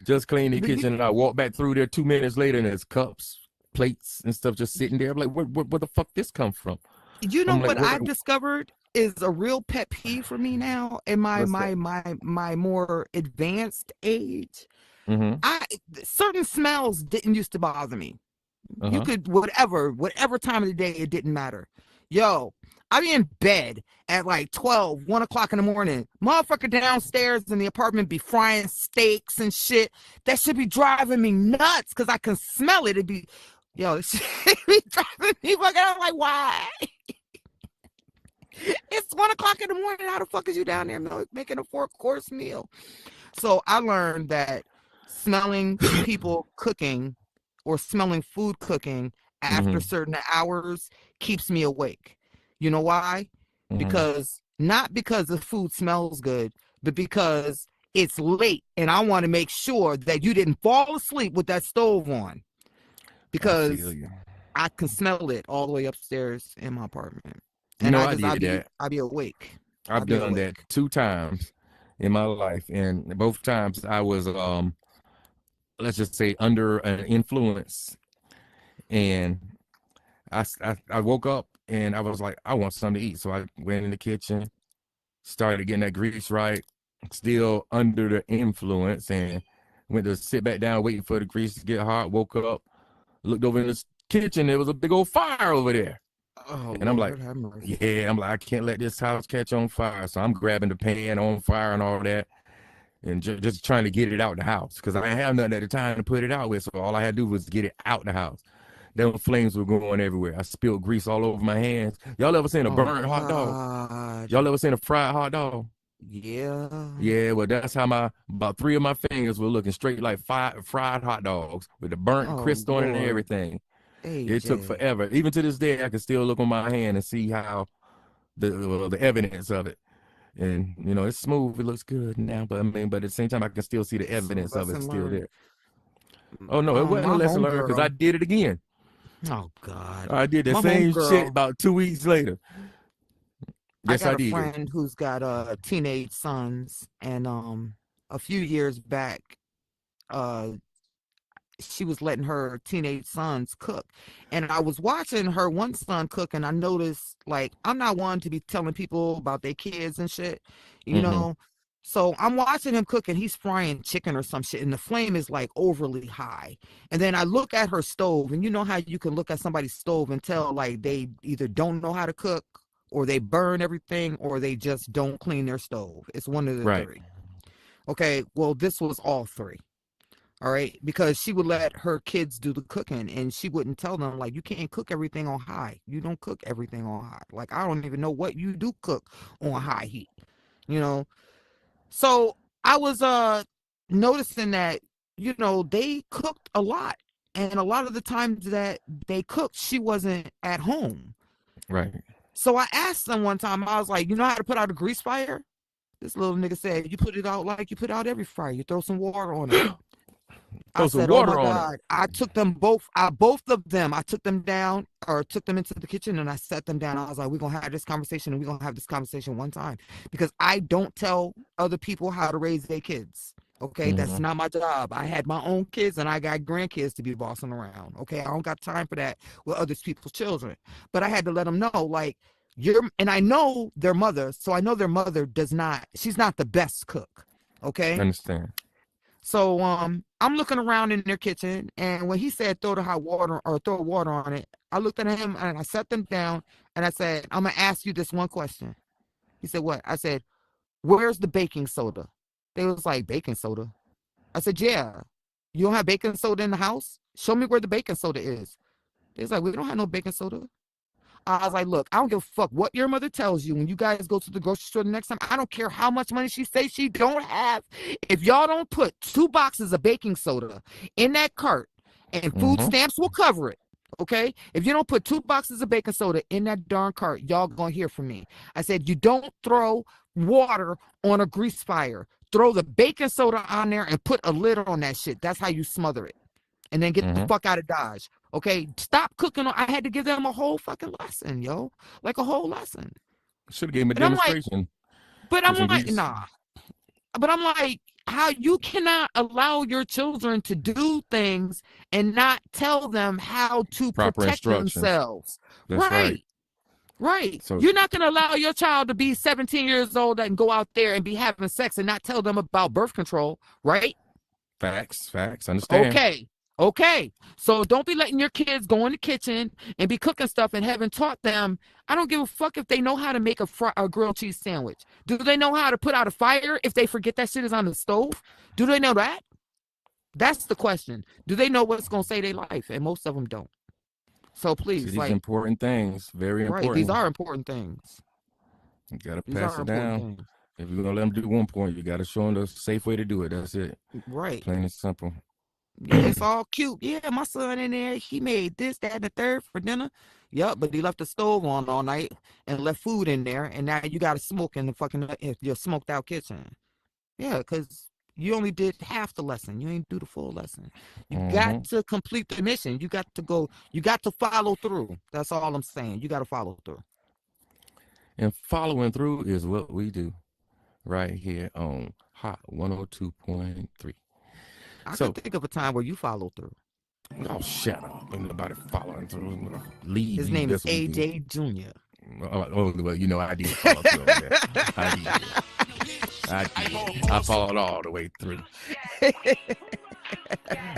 Just cleaned the kitchen and I walk back through there 2 minutes later and there's cups, plates and stuff just sitting there. I'm like, where the fuck this come from? You know what I've discovered is a real pet peeve for me now in my more advanced age. Certain smells didn't used to bother me. You could whatever time of the day, it didn't matter. Yo, I be in bed at like 12, 1 o'clock in the morning. Motherfucker downstairs in the apartment be frying steaks and shit. That should be driving me nuts because I can smell it. It'd be, yo, it should be driving me fucking. I'm like, why? It's 1 o'clock in the morning. How the fuck is you down there making a 4-course meal? So I learned that smelling people cooking or smelling food cooking after certain hours keeps me awake. You know why? Because not because the food smells good, but because it's late and I want to make sure that you didn't fall asleep with that stove on. Because I can smell it all the way upstairs in my apartment. And I did that. I be awake. I've done that 2 times in my life, and both times I was let's just say under an influence, and I woke up and I was like, I want something to eat. So I went in the kitchen, started getting that grease right, still under the influence, and went to sit back down, waiting for the grease to get hot. Woke up, looked over in the kitchen, there was a big old fire over there. Oh, and I'm like, yeah, I'm like, I can't let this house catch on fire. So I'm grabbing the pan on fire and all that, and just trying to get it out the house because I didn't have nothing at the time to put it out with. So all I had to do was get it out the house. Then flames were going everywhere. I spilled grease all over my hands. Y'all ever seen a burnt hot dog? Y'all ever seen a fried hot dog? Yeah. Yeah, well, that's how about 3 of my fingers were looking straight like fried hot dogs with the burnt crisp on it and everything. It took forever. Even to this day, I can still look on my hand and see how the evidence of it. And, it's smooth. It looks good now. But at the same time, I can still see the evidence of it still there. Oh, no, it wasn't a lesson learned because I did it again. Oh, God. I did the same shit about 2 weeks later. Yes, I did. I got a friend who's got teenage sons. And a few years back, she was letting her teenage sons cook. And I was watching her one son cook, and I noticed, like, I'm not one to be telling people about their kids and shit, you know? So I'm watching him cook, and he's frying chicken or some shit, and the flame is, like, overly high. And then I look at her stove, and you know how you can look at somebody's stove and tell, like, they either don't know how to cook, or they burn everything, or they just don't clean their stove. It's one of the three. Okay, well, this was all three. All right, because she would let her kids do the cooking, and she wouldn't tell them, like, you can't cook everything on high. You don't cook everything on high. Like, I don't even know what you do cook on high heat, So I was noticing that, they cooked a lot, and a lot of the times that they cooked, she wasn't at home. Right. So I asked them one time, I was like, you know how to put out a grease fire? This little nigga said, you put it out like you put out every fire. You throw some water on it. I said, oh my God. I took them both, both of them, I took them down or took them into the kitchen and I sat them down. I was like, we're going to have this conversation and we're going to have this conversation one time because I don't tell other people how to raise their kids. Okay. That's not my job. I had my own kids and I got grandkids to be bossing around. Okay. I don't got time for that with other people's children, but I had to let them know, like, and I know their mother. So I know their mother she's not the best cook. Okay. I understand. So I'm looking around in their kitchen, and when he said throw the hot water or throw water on it, I looked at him and I sat them down and I said, I'm gonna ask you this one question. He said, what? I said, where's the baking soda? They was like, baking soda? I said, yeah. You don't have baking soda in the house? Show me where the baking soda is. They was like, we don't have no baking soda. I was like, look, I don't give a fuck what your mother tells you when you guys go to the grocery store the next time. I don't care how much money she says she don't have. If y'all don't put 2 boxes of baking soda in that cart, and food stamps will cover it, okay? If you don't put 2 boxes of baking soda in that darn cart, y'all gonna hear from me. I said, you don't throw water on a grease fire. Throw the baking soda on there and put a lid on that shit. That's how you smother it. And then get the fuck out of Dodge. Okay, stop cooking. I had to give them a whole fucking lesson, yo. Like a whole lesson. Should have gave him a demonstration. But I'm like, nah. But I'm like, how you cannot allow your children to do things and not tell them how to protect themselves. That's right. Right. So, you're not going to allow your child to be 17 years old and go out there and be having sex and not tell them about birth control, right? Facts. Understand. Okay. Okay, so don't be letting your kids go in the kitchen and be cooking stuff and haven't taught them. I don't give a fuck if they know how to make a grilled cheese sandwich. Do they know how to put out a fire if they forget that shit is on the stove? Do they know that? That's the question. Do they know what's going to save their life? And most of them don't. So please, these like, important things, very right, important. these are important things. You gotta These pass are it down. important things. If you're gonna let them do one point, you gotta show them the safe way to do it. That's it. Right. Plain and simple. Yeah, it's all cute. Yeah, my son in there, he made this, that, and the third for dinner. Yep, but he left the stove on all night and left food in there, and now you got to smoke in the fucking your smoked out kitchen. Yeah, because you only did half the lesson. You ain't do the full lesson. You got to complete the mission. You got to go. You got to follow through. That's all I'm saying. You got to follow through. And following through is what we do right here on Hot 102.3. I can think of a time where you follow through. Oh, shut up. Ain't nobody following through. Leave. His name is AJ Jr. Oh, well, you know, I did follow through. I followed all the way through.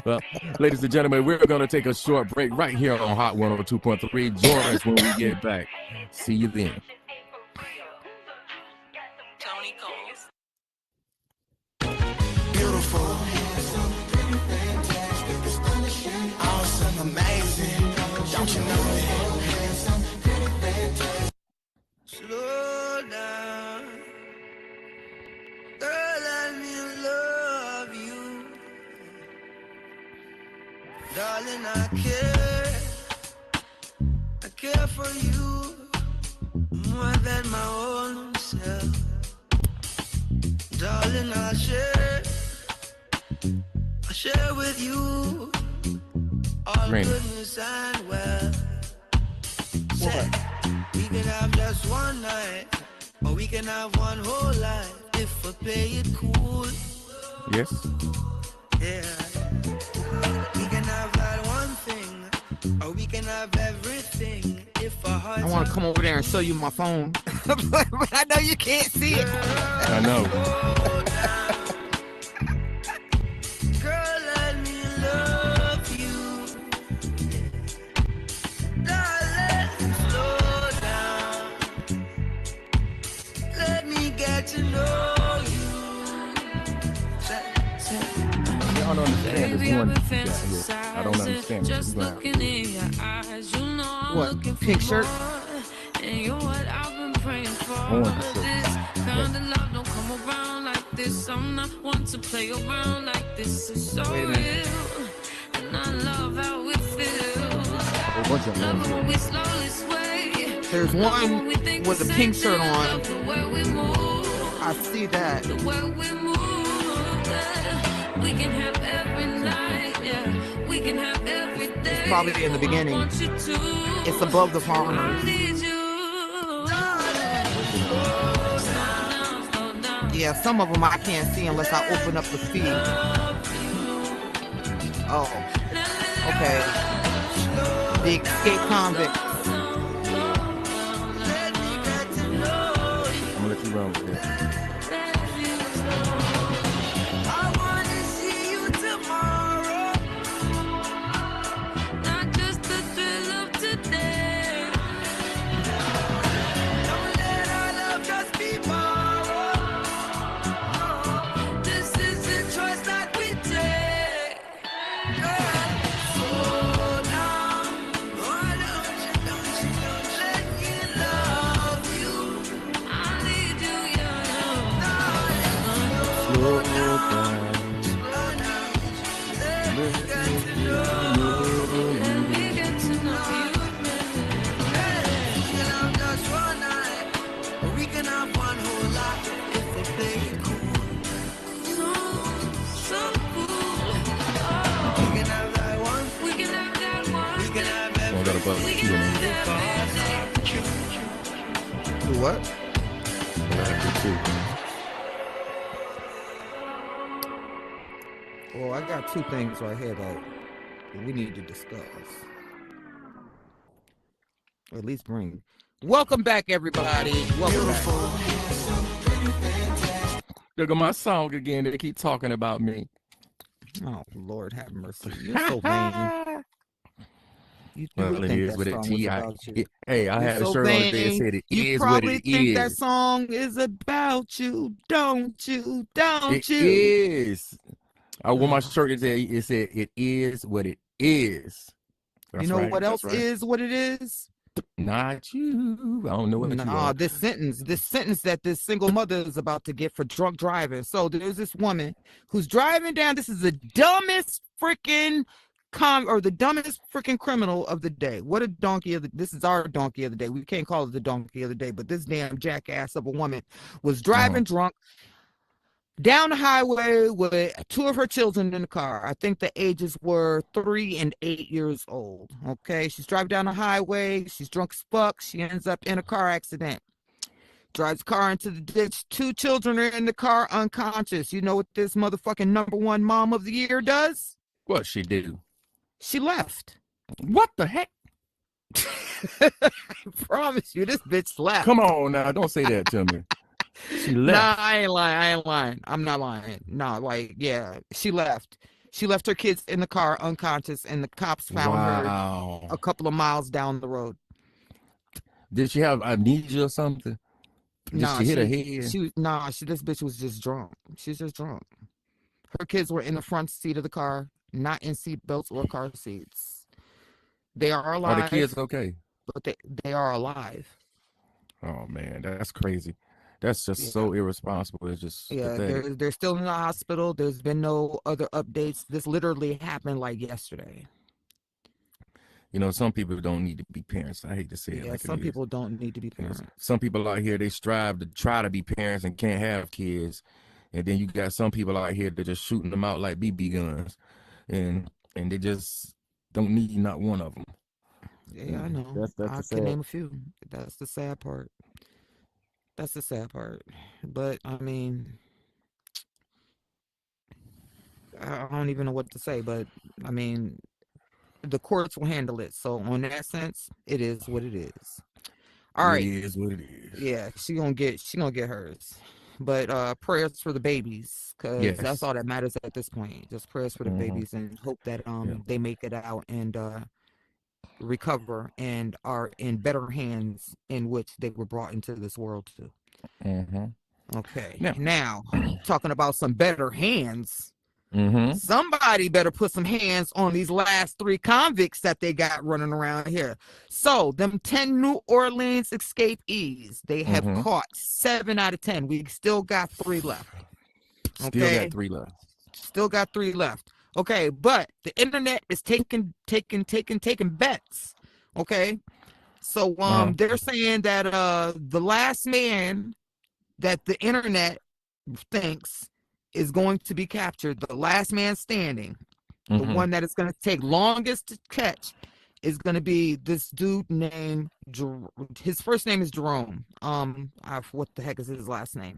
Well, ladies and gentlemen, we're going to take a short break right here on Hot 102.3. Join us when we get back. See you then. Beautiful, handsome, pretty, fantastic, astonishing, awesome, amazing. Don't you know it? Handsome, pretty, fantastic. Slow down, girl, let me love you. Darling, I care for you more than my own self. Darling, I'll share with you all goodness and wealth. We can have just one night, or we can have one whole life if we play it cool. Yes. Yeah. We can have that one thing, or we can have everything if our hearts. I want to come over there and show you my phone, but I know you can't see it. I know. Girl, let me love you. Darling, slow down. Let me get to know you. I don't understand this one. Yeah. I don't understand this one. What? Pink shirt? And you're what I've been praying for. This kind of love don't come around like this. I'm not one to play around like this. It's so real, and I love how it feels. Love when we slowly sway. There's one with a pink shirt on. The way we move. I see that. The way we move. Yeah. We can have every night. Yeah. We can have every day. It's probably in the beginning. It's above the farmers. Yeah, some of them I can't see unless I open up the feed. Oh, okay. The escape convict. I'm gonna let you run with it. I wanna see you tomorrow. Not just the thrill of today. Don't let our love just be borrowed. This is a choice that we take. Slow down. Don't you let me love you. I need you, Slow down. Let me get to know you. We can have just one night, or we can have one whole life if we play it cool. So cool. We can have that one. We can have that one. We can have I got a button. We can have that. Do what? Well, I got two things right here that we need to discuss. Or at least bring. Welcome back, everybody. Welcome back. Look at my song again. They keep talking about me. Oh, Lord have mercy. You're so vain. You Well, would it think is that what it song was T. about you. Hey, I You're had a so shirt on today that vain. said it You is what probably it think that is. song is about you, don't you? It Don't you? is. I wore my shirt today. It said it is what it is. You That's know right. what That's else right. is what it is? Not you. I don't know what you Nah, are. this sentence that this single mother is about to get for drunk driving. So there's this woman who's driving down. This is the dumbest freaking the dumbest freaking criminal of the day. What a donkey of the this is our donkey of the day. We can't call it the donkey of the day, but this damn jackass of a woman was driving drunk down the highway with two of her children in the car. I think the ages were 3 and 8 years old. Okay, she's driving down the highway. She's drunk as fuck. She ends up in a car accident. Drives the car into the ditch. Two children are in the car unconscious. You know what this motherfucking #1 mom of the year does? What she do? She left. What the heck? I promise you, this bitch left. Come on now. Don't say that to me. She left. Nah, I ain't lying. I'm not lying. Nah, like, yeah, she left. She left her kids in the car unconscious, and the cops found her a couple of miles down the road. Did she have amnesia or something? Did she hit her head? This bitch was just drunk. She's just drunk. Her kids were in the front seat of the car, not in seat belts or car seats. They are alive. Are the kids okay? But they are alive. Oh man, that's crazy. That's just so irresponsible. It's just pathetic. They're still in the hospital. There's been no other updates. This literally happened like yesterday. You know, some people don't need to be parents. I hate to say it. Yeah, like some people don't need to be parents. Some people out here, they strive to try to be parents and can't have kids. And then you got some people out here that just shooting them out like BB guns. And they just don't need not one of them. Yeah, I know. I can name a few. That's the sad part. That's the sad part. But, I mean, I don't even know what to say. But, I mean, the courts will handle it. So, on that sense, it is what it is. All right. It is what it is. Yeah, she gonna get hers. But prayers for the babies, because that's all that matters at this point. Just prayers for the babies, and hope that they make it out and recover and are in better hands in which they were brought into this world to. Okay. Now, talking about some better hands. Somebody better put some hands on these last 3 convicts that they got running around here. So, them 10 New Orleans escapees, they have caught 7 out of 10. We still got 3 left. Okay? Still got 3 left. Okay, but the internet is taking bets. Okay? So, they're saying that the last man that the internet thinks is going to be captured, the last man standing, the one that is going to take longest to catch, is going to be this dude named his first name is Jerome. What the heck is his last name?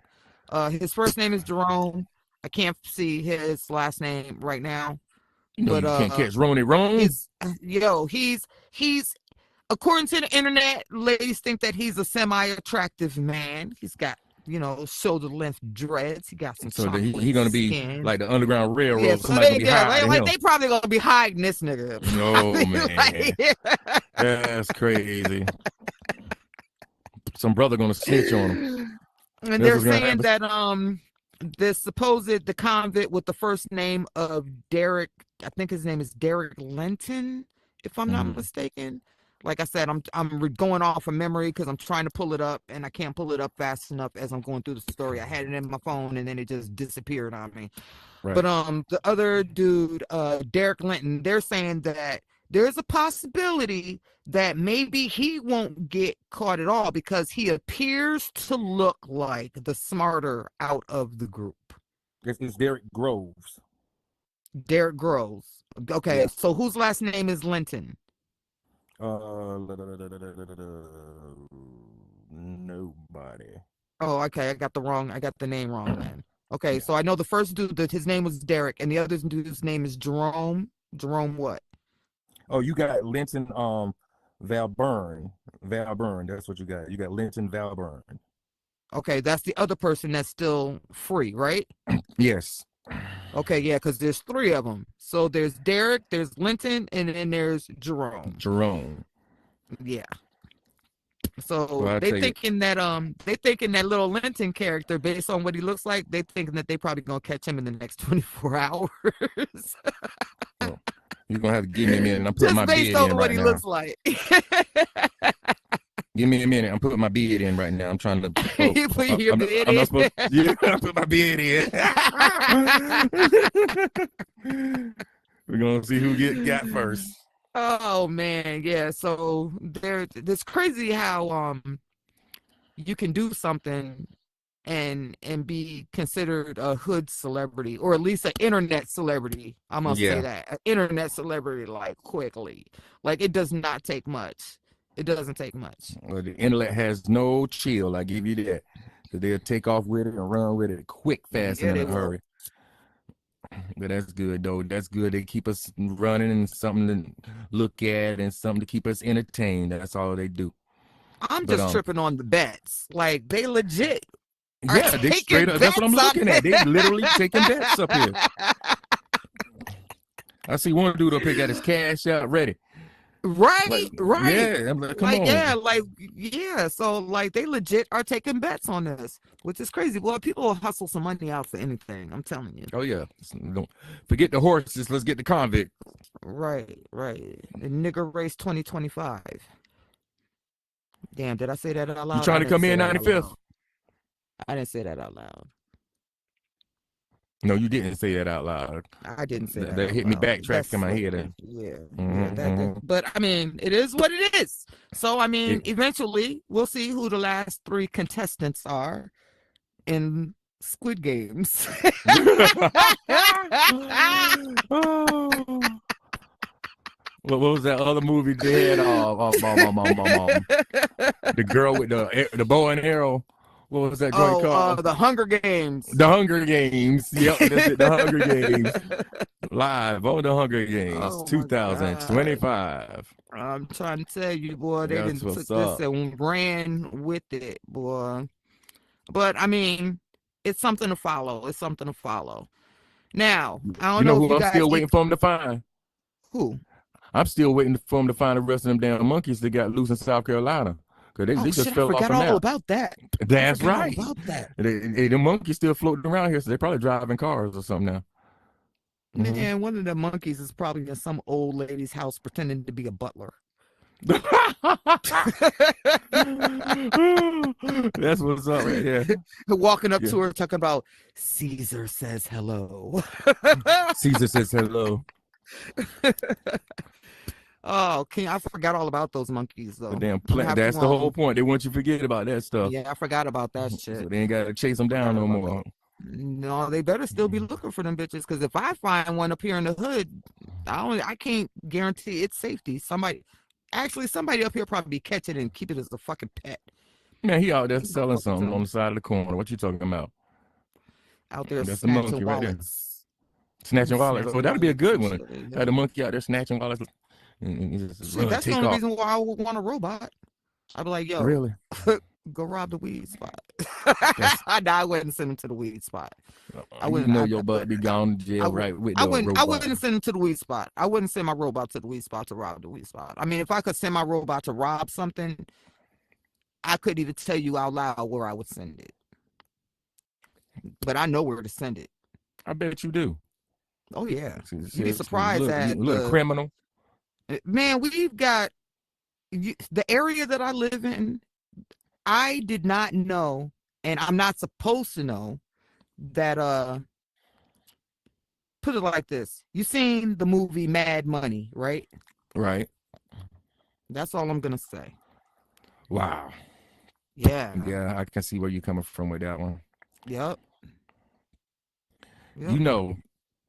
His first name is Jerome. I can't see his last name right now. You know, but you can't catch Rome. He's according to the internet, ladies think that he's a semi-attractive man. He's got, shoulder length dreads. He got some. So he gonna be skin. Like the Underground Railroad. Yeah, so they probably gonna be hiding this nigga. Oh man, that's crazy. Some brother gonna snitch on him. And they're saying that the convict with the first name of Derek, I think his name is Derek Linton, if I'm not mistaken. Like I said, I'm going off of memory because I'm trying to pull it up and I can't pull it up fast enough as I'm going through the story. I had it in my phone and then it just disappeared on me. Right. But the other dude, Derek Linton, they're saying that there's a possibility that maybe he won't get caught at all because he appears to look like the smarter out of the group. This is Derek Groves. Derek Groves. Okay, yeah. So whose last name is Linton? Nobody. Oh, okay. I got the name wrong then. Okay, so I know the first dude that his name was Derek, and the other dude's name is Jerome. Jerome what? Oh, you got Linton Valburn. That's what you got. You got Linton Valburn. Okay, that's the other person that's still free, right? Yes. Okay, yeah, because there's 3 of them. So there's Derek, there's Linton, and then there's Jerome. Jerome. Yeah. Well, So I they tell you, thinking that little Linton character, based on what he looks like, they thinking that they probably gonna catch him in the next 24 hours. you're gonna have to give me a minute. I'm putting Just my based beard on in what right he now. looks like. Give me a minute. I'm putting my beard in right now. I'm trying to. You put your beard I'm in? not supposed. Yeah, I put my beard in. We're gonna see who got first. Oh man, yeah. So it's crazy how you can do something and be considered a hood celebrity, or at least an internet celebrity. I'm gonna say that an internet celebrity, like, quickly. Like, it does not take much. It doesn't take much. Well, the internet has no chill. I give you that. So they'll take off with it and run with it quick, fast, Yeah, and they in a will. hurry. But that's good, though. That's good. They keep us running and something to look at and something to keep us entertained. That's all they do. I'm But, just tripping on the bets. Like, they legit are yeah, they taking straight up. That's what I'm bets on looking at. They it. literally taking bets up here. I see one dude up here got his cash out ready. Right, Like, right. Yeah, I'm like, come Like, on. yeah, so like they legit are taking bets on this, which is crazy. Well, people will hustle some money out for anything, I'm telling you. Oh yeah. Don't forget the horses. Let's get the convict. Right. The nigger race 2025. Damn, did I say that out loud? You trying to come in 95th? I didn't say that out loud. No, you didn't say that out loud. I didn't say that. That hit me backtrack in my head. Yeah. But I mean, it is what it is. So I mean, eventually we'll see who the last 3 contestants are in Squid Games. Oh. What was that other movie they had? The girl with the bow and arrow. What was that joint called? The Hunger Games. The Hunger Games. Yep, that's it. The Hunger Games. Live on the Hunger Games, 2025. I'm trying to tell you, boy, they didn't took this and ran with it, boy. But I mean, it's something to follow. It's something to follow. Now, I don't know who if you I'm guys still waiting for them to find. Who? I'm still waiting for them to find the rest of them damn monkeys that got loose in South Carolina. Cause they just fell off the map. I forgot all about that. That's right. All about that. The monkeys still floating around here, so they're probably driving cars or something now. Man, one of the monkeys is probably in some old lady's house pretending to be a butler. That's what's up right there. Walking up to her talking about Caesar says hello. Caesar says hello. Oh, I forgot all about those monkeys though. That's the whole point. They want you to forget about that stuff. Yeah, I forgot about that shit. So they ain't got to chase them down no more. No, they better still be looking for them bitches, because if I find one up here in the hood, I can't guarantee its safety. Somebody up here probably catch it and keep it as a fucking pet. Man, he out there selling something on the side of the corner. What you talking about? Out there That's the monkey right there. Snatching wallets. Oh, that'd be a good one. Had a monkey out there snatching wallets. That's the only reason why I would want a robot. I'd be like, yo, really? Go rob the weed spot. I wouldn't send him to the weed spot. I wouldn't know your butt be gone to jail right with the robot. I wouldn't send him to the weed spot. I wouldn't send my robot to the weed spot to rob the weed spot. I mean, if I could send my robot to rob something, I couldn't even tell you out loud where I would send it. But I know where to send it. I bet you do. Oh yeah. You'd be surprised at little criminal. Man, we've got the area that I live in. I did not know, and I'm not supposed to know, that put it like this. You seen the movie Mad Money, right? Right. That's all I'm gonna say. Wow. Yeah. Yeah, I can see where you're coming from with that one. Yep. You know,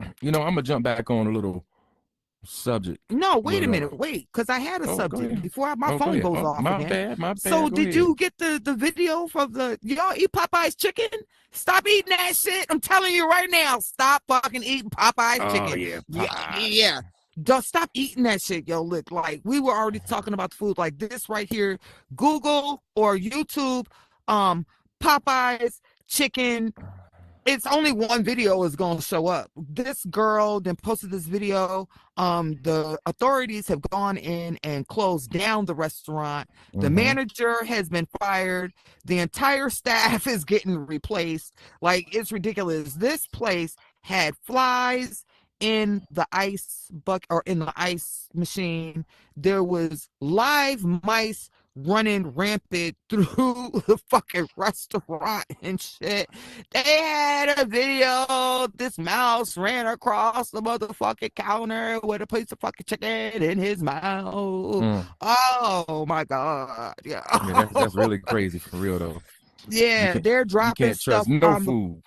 I'm gonna jump back on a little subject. No, wait a minute. Wait, because I had a subject before my phone goes off again. My bad. So did you get the video from y'all eat Popeye's chicken? Stop eating that shit. I'm telling you right now. Stop fucking eating Popeye's chicken. Yeah. Don't stop eating that shit, yo. Look, like we were already talking about the food like this right here. Google or YouTube, Popeye's chicken it's only one video is going to show up. This girl then posted this video. The authorities have gone in and closed down the restaurant. The manager has been fired. The entire staff is getting replaced. Like, it's ridiculous. This place had flies in the ice bucket or in the ice machine. There was live mice running rampant through the fucking restaurant and shit. They had a video. This mouse ran across the motherfucking counter with a piece of fucking chicken in his mouth. Oh my god. Yeah. That's really crazy for real though. Yeah, they're dropping stuff on food.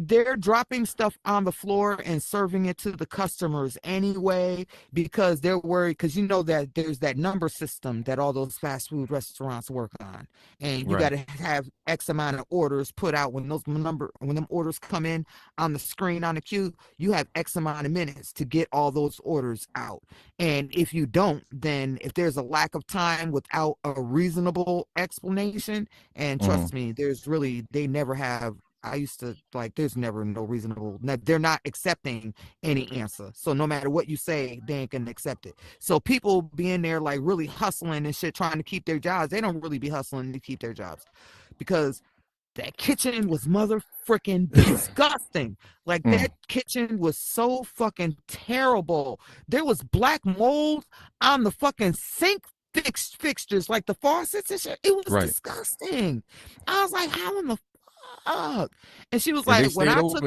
They're dropping stuff on the floor and serving it to the customers anyway, because they're worried, because you know that there's that number system that all those fast food restaurants work on, and you got to have X amount of orders put out. When them orders come in on the screen on the queue, you have X amount of minutes to get all those orders out. And if you don't, then if there's a lack of time without a reasonable explanation, and trust me, they never have. I used to, like, there's never no reasonable, they're not accepting any answer. So no matter what you say, they ain't gonna accept it. So people being there, like, really hustling and shit, trying to keep their jobs, they don't really be hustling to keep their jobs, because that kitchen was motherfucking disgusting. Like, that kitchen was so fucking terrible. There was black mold on the fucking sink fixtures, like the faucets and shit. It was disgusting. I was like, how in the fuck? And she was like, when I took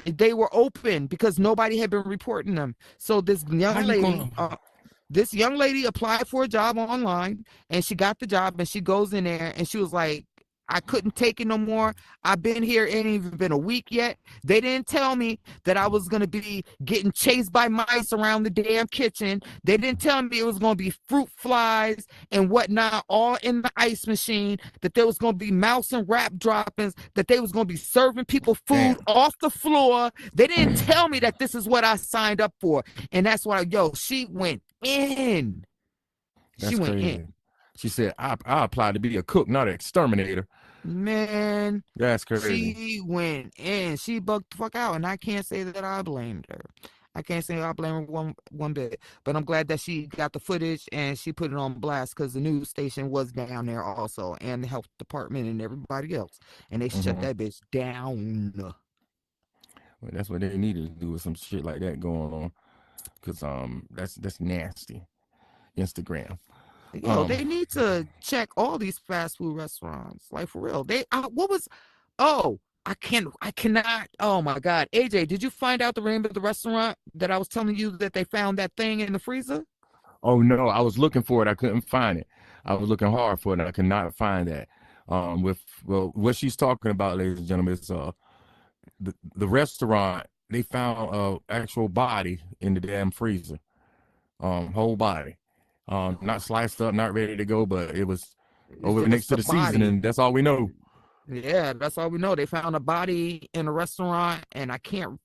it, they were open because nobody had been reporting them. So this young lady applied for a job online, and she got the job, and she goes in there and she was like, I couldn't take it no more. I've been here, it ain't even been a week yet. They didn't tell me that I was going to be getting chased by mice around the damn kitchen. They didn't tell me it was going to be fruit flies and whatnot all in the ice machine, that there was going to be mouse and rat droppings, that they was going to be serving people food off the floor. They didn't tell me that this is what I signed up for. And that's why, she went in. She went in. She said, I applied to be a cook, not an exterminator. Man, that's crazy. She went in. She bugged the fuck out, and I can't say that I blamed her. I can't say I blame her one bit. But I'm glad that she got the footage and she put it on blast, because the news station was down there also, and the health department and everybody else, and they shut that bitch down. Well, that's what they needed to do with some shit like that going on, because that's nasty. Instagram. Yo, they need to check all these fast food restaurants, like, for real. I cannot. Oh my God, AJ, did you find out the name of the restaurant that I was telling you that they found that thing in the freezer? Oh no, I was looking for it. I couldn't find it. I was looking hard for it, and I could not find that. What she's talking about, ladies and gentlemen, is the restaurant. They found an actual body in the damn freezer, whole body. Not sliced up, not ready to go, but it was over next to the seasoning. That's all we know. Yeah, that's all we know. They found a body in a restaurant, and I can't.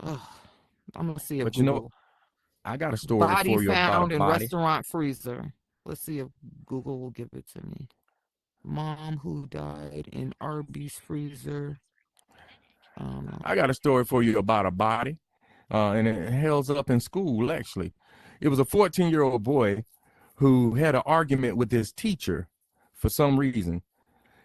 I'm gonna see if. But Google, I got a story body for you found about a body. In restaurant freezer. Let's see if Google will give it to me. Mom who died in Arby's freezer. I got a story for you about a body, and it held up in school actually. It was a 14-year-old boy who had an argument with his teacher for some reason.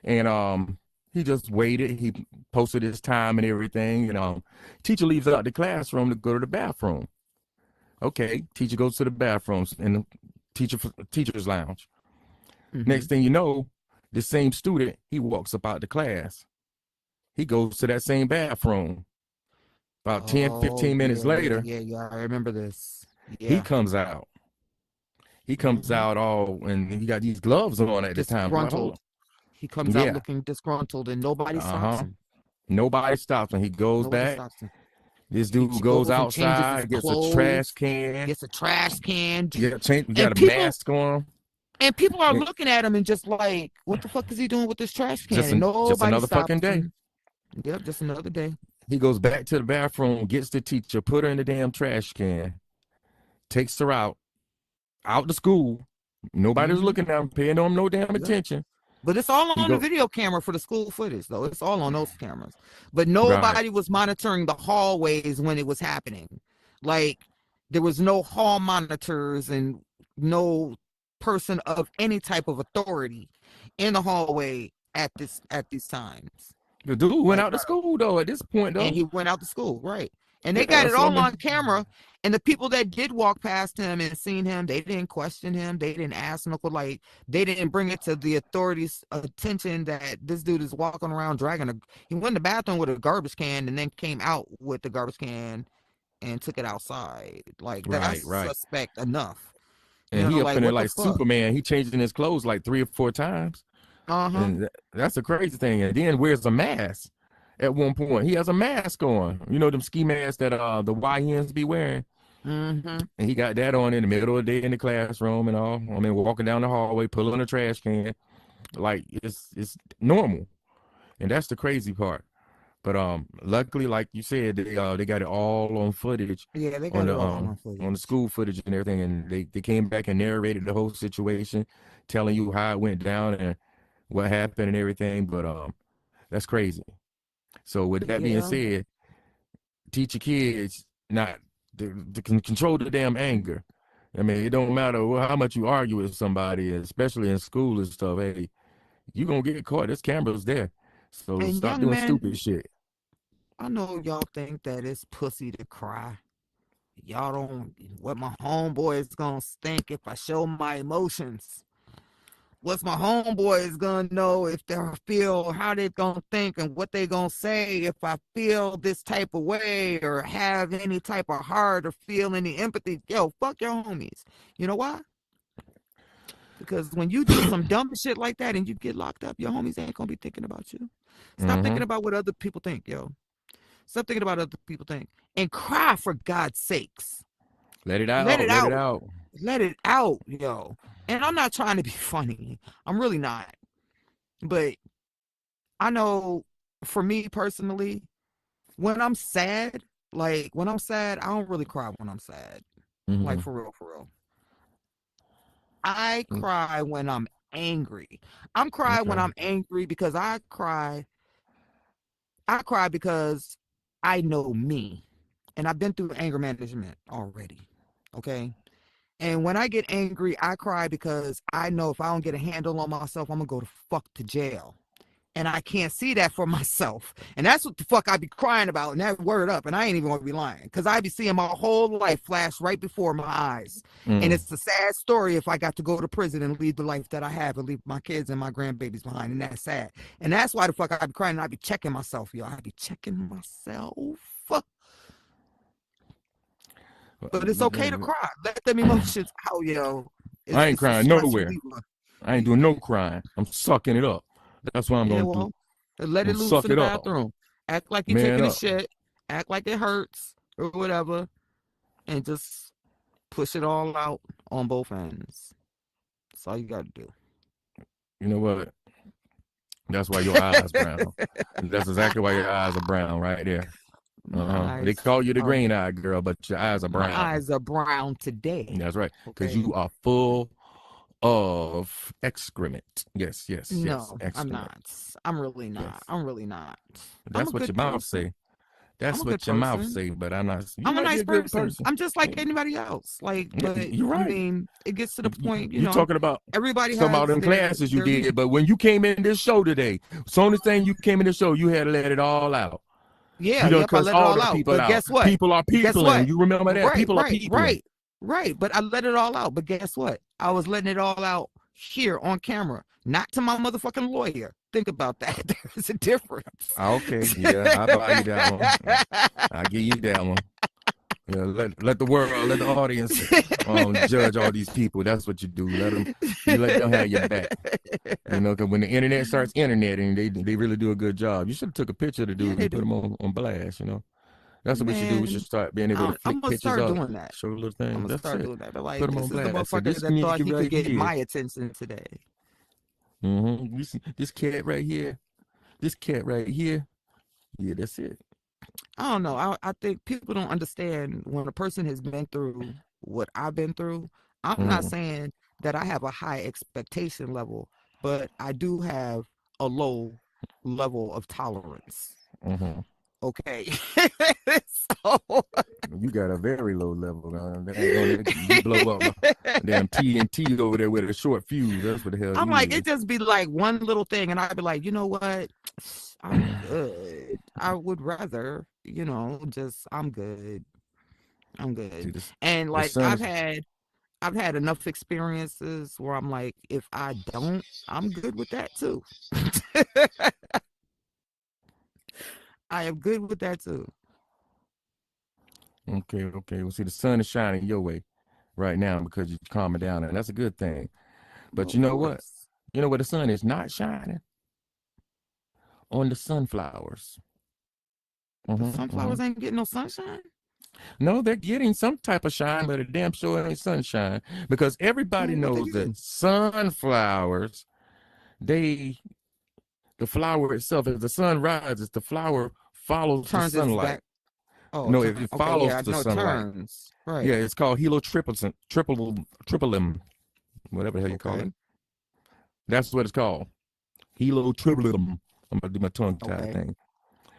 And he just waited. He posted his time and everything. And teacher leaves out the classroom to go to the bathroom. Okay, teacher goes to the bathrooms in the teacher's lounge. Next thing you know, the same student, he walks up out the class. He goes to that same bathroom. About 10, 15 minutes later. Yeah, I remember this. Yeah. He comes out. He comes out all, and he got these gloves on at the time. Disgruntled. He comes out looking disgruntled, and nobody stops him. Nobody stops him. He goes back. This dude goes outside, gets a trash can. Gets a trash can. Got a mask on. And people are looking at him and just like, what the fuck is he doing with this trash can? Just another fucking day. Yep, just another day. He goes back to the bathroom, gets the teacher, put her in the damn trash can, takes her out the school. Nobody's looking at him, paying him no damn attention. But it's all He on the go video camera for the school footage, though. It's all on those cameras. But right. nobody was monitoring the hallways when it was happening. Like, there was no hall monitors and no person of any type of authority in the hallway at these times. The dude went Like, out to school though. At this point and though, he went out to school, right? And they got yeah. it So I all mean, on camera. And the people that did walk past him and seen him, they didn't question him. They didn't ask him, like, they didn't bring it to the authorities' attention that this dude is walking around dragging he went in the bathroom with a garbage can and then came out with the garbage can and took it outside. Like, right, that's right. suspect enough. And he up Like, in there what the like fuck? Superman. He changing his clothes like 3 or 4 times, Uh-huh. and that's the crazy thing. And then wears a mask. At one point, he has a mask on. You know them ski masks that the YNs be wearing. Mm-hmm. And he got that on in the middle of the day in the classroom and all. I mean, walking down the hallway, pulling a trash can, like it's normal. And that's the crazy part. But luckily, like you said, they got it all on footage, Yeah, they on got the it all on on the footage. school footage and everything, and they came back and narrated the whole situation, telling you how it went down and what happened and everything. But that's crazy. So with that being Yeah. said, teach your kids not to control the damn anger. I mean, it don't matter how much you argue with somebody, especially in school and stuff. Hey, you gonna get caught. There's cameras there, so And stop young doing men, stupid shit. I know y'all think that it's pussy to cry. Y'all don't, what my homeboy is gonna think if I show my emotions. What's my homeboy is gonna know if they feel, how they gonna think and what they gonna say if I feel this type of way or have any type of heart or feel any empathy. Yo, fuck your homies. You know why? Because when you do some dumb shit like that and you get locked up, your homies ain't gonna be thinking about you. Stop Mm-hmm. thinking about what other people think, yo. Stop thinking about other people think. And cry, for God's sakes. Let it Let out. it Let it out. out. Let it out, yo. And I'm not trying to be funny. I'm really not. But I know, for me personally, when I'm sad, I don't really cry when I'm sad. Like, Mm-hmm. for real, for real. I Mm, cry when I'm angry. I'm crying when okay. I'm angry because I cry because I know me. And I've been through anger management already. Okay. And when I get angry, I cry because I know if I don't get a handle on myself, I'm gonna go to fuck to jail. And I can't see that for myself. And that's what the fuck I be crying about. And that word up. And I ain't even gonna be lying. Because I be seeing my whole life flash right before my eyes. And Mm. it's a sad story if I got to go to prison and leave the life that I have and leave my kids and my grandbabies behind. And that's sad. And that's why the fuck I be crying. And I be checking myself, yo. I be checking myself. But it's okay to cry. Let them emotions out, yo. I ain't It's a crying stress nowhere. reliever. I ain't doing no crying. I'm sucking it up. That's what I'm Yeah, gonna do. well, let I'm it gonna loose suck in the it up, bathroom. Act like you're man taking a up. shit. Act like it hurts or whatever. And just push it all out on both ends. That's all you got to do. You know what? That's why your eyes brown. That's exactly why your eyes are brown right there. My They eyes call you the are green eyed girl, but your eyes are my brown. eyes are brown today. That's right, because Okay. you are full of excrement. Yes, yes, yes, No, I'm excrement. not. I'm really not. Yes, I'm really not. I'm a that's what your good mouth person. say. I'm That's a good what your mouth person. say. But I'm not. You I'm a might be nice a good person. person. I'm just like anybody else. Like, Yeah, but you're I right. mean, it gets to the point, You talking about everybody some about has them classes you their did, limit. but when you came in this show today, so only thing you came in the show, you had to let it all out. Yeah, You done yep, I cussed let it all all the out. people But out. guess what? People are Guess peopling. what? You remember that? Right, People are right, peopling. right, right. But I let it all out. But guess what? I was letting it all out here on camera, not to my motherfucking lawyer. Think about that. There's a difference. Okay, yeah, I buy you that one. I give you that one. Yeah, let the world, let the audience judge all these people. That's what you do. You let them have your back. You know, because when the internet starts interneting, they really do a good job. You should have took a picture of the Yeah, dude they and put do. him on blast. You know, that's what we should do. We should Man, start being able to I'm flick gonna pictures start up, doing that. show little I'm things. gonna That's start it. doing that. But Put like, them this on is the blast. I said, motherfucker this that thought nigga he could right get here. my attention today. This cat right here. This cat right here. Yeah, that's it. I don't know. I think people don't understand when a person has been through what I've been through. I'm not Mm, saying that I have a high expectation level. but I do have a low level of tolerance. Mm-hmm. Okay. So You got a very low level. That ain't gonna you blow up a damn TNT over there with a short fuse. That's what the hell I'm you like, is. it just be like one little thing, and I'd be like, you know what? I'm good. I would rather, just I'm good. I'm See, good. And the like sun is I've had enough experiences where I'm like, if I don't, I'm good with that too. I am good with that too. okay. Okay. Well, see, the sun is shining your way right now because you're calming down, and that's a good thing. But Of you know what? course. You know where the sun is not shining? On the sunflowers. The Mm-hmm, mm-hmm. sunflowers ain't getting no sunshine. No, they're getting some type of shine, but it damn sure ain't sunshine because everybody Well, what they knows that getting? sunflowers, they the flower itself, as the sun rises, the flower follows the Turns its sunlight. back. Oh, No, it okay, follows yeah, I the know it sunlight. turns. Right. Yeah, it's called triplum, whatever the hell you call it. Okay. That's what it's called. Heliotropium. I'm gonna do my tongue tie Okay. thing.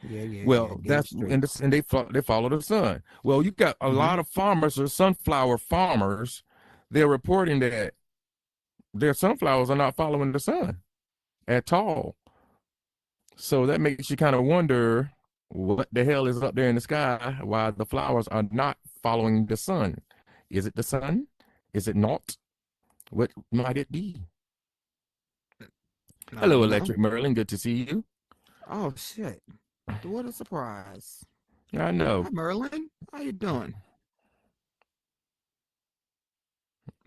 Yeah. Well, Get it that's straight. and they follow the sun. Well, you got a Mm-hmm. lot of farmers or sunflower farmers. They're reporting that their sunflowers are not following the sun at all. So that makes you kind of wonder what the hell is up there in the sky, why the flowers are not following the sun. Is it the sun? Is it not? What might it be? I Hello, don't know. Electric Merlin. Good to see you. Oh shit! What a surprise! I know. Hi, Merlin. How you doing,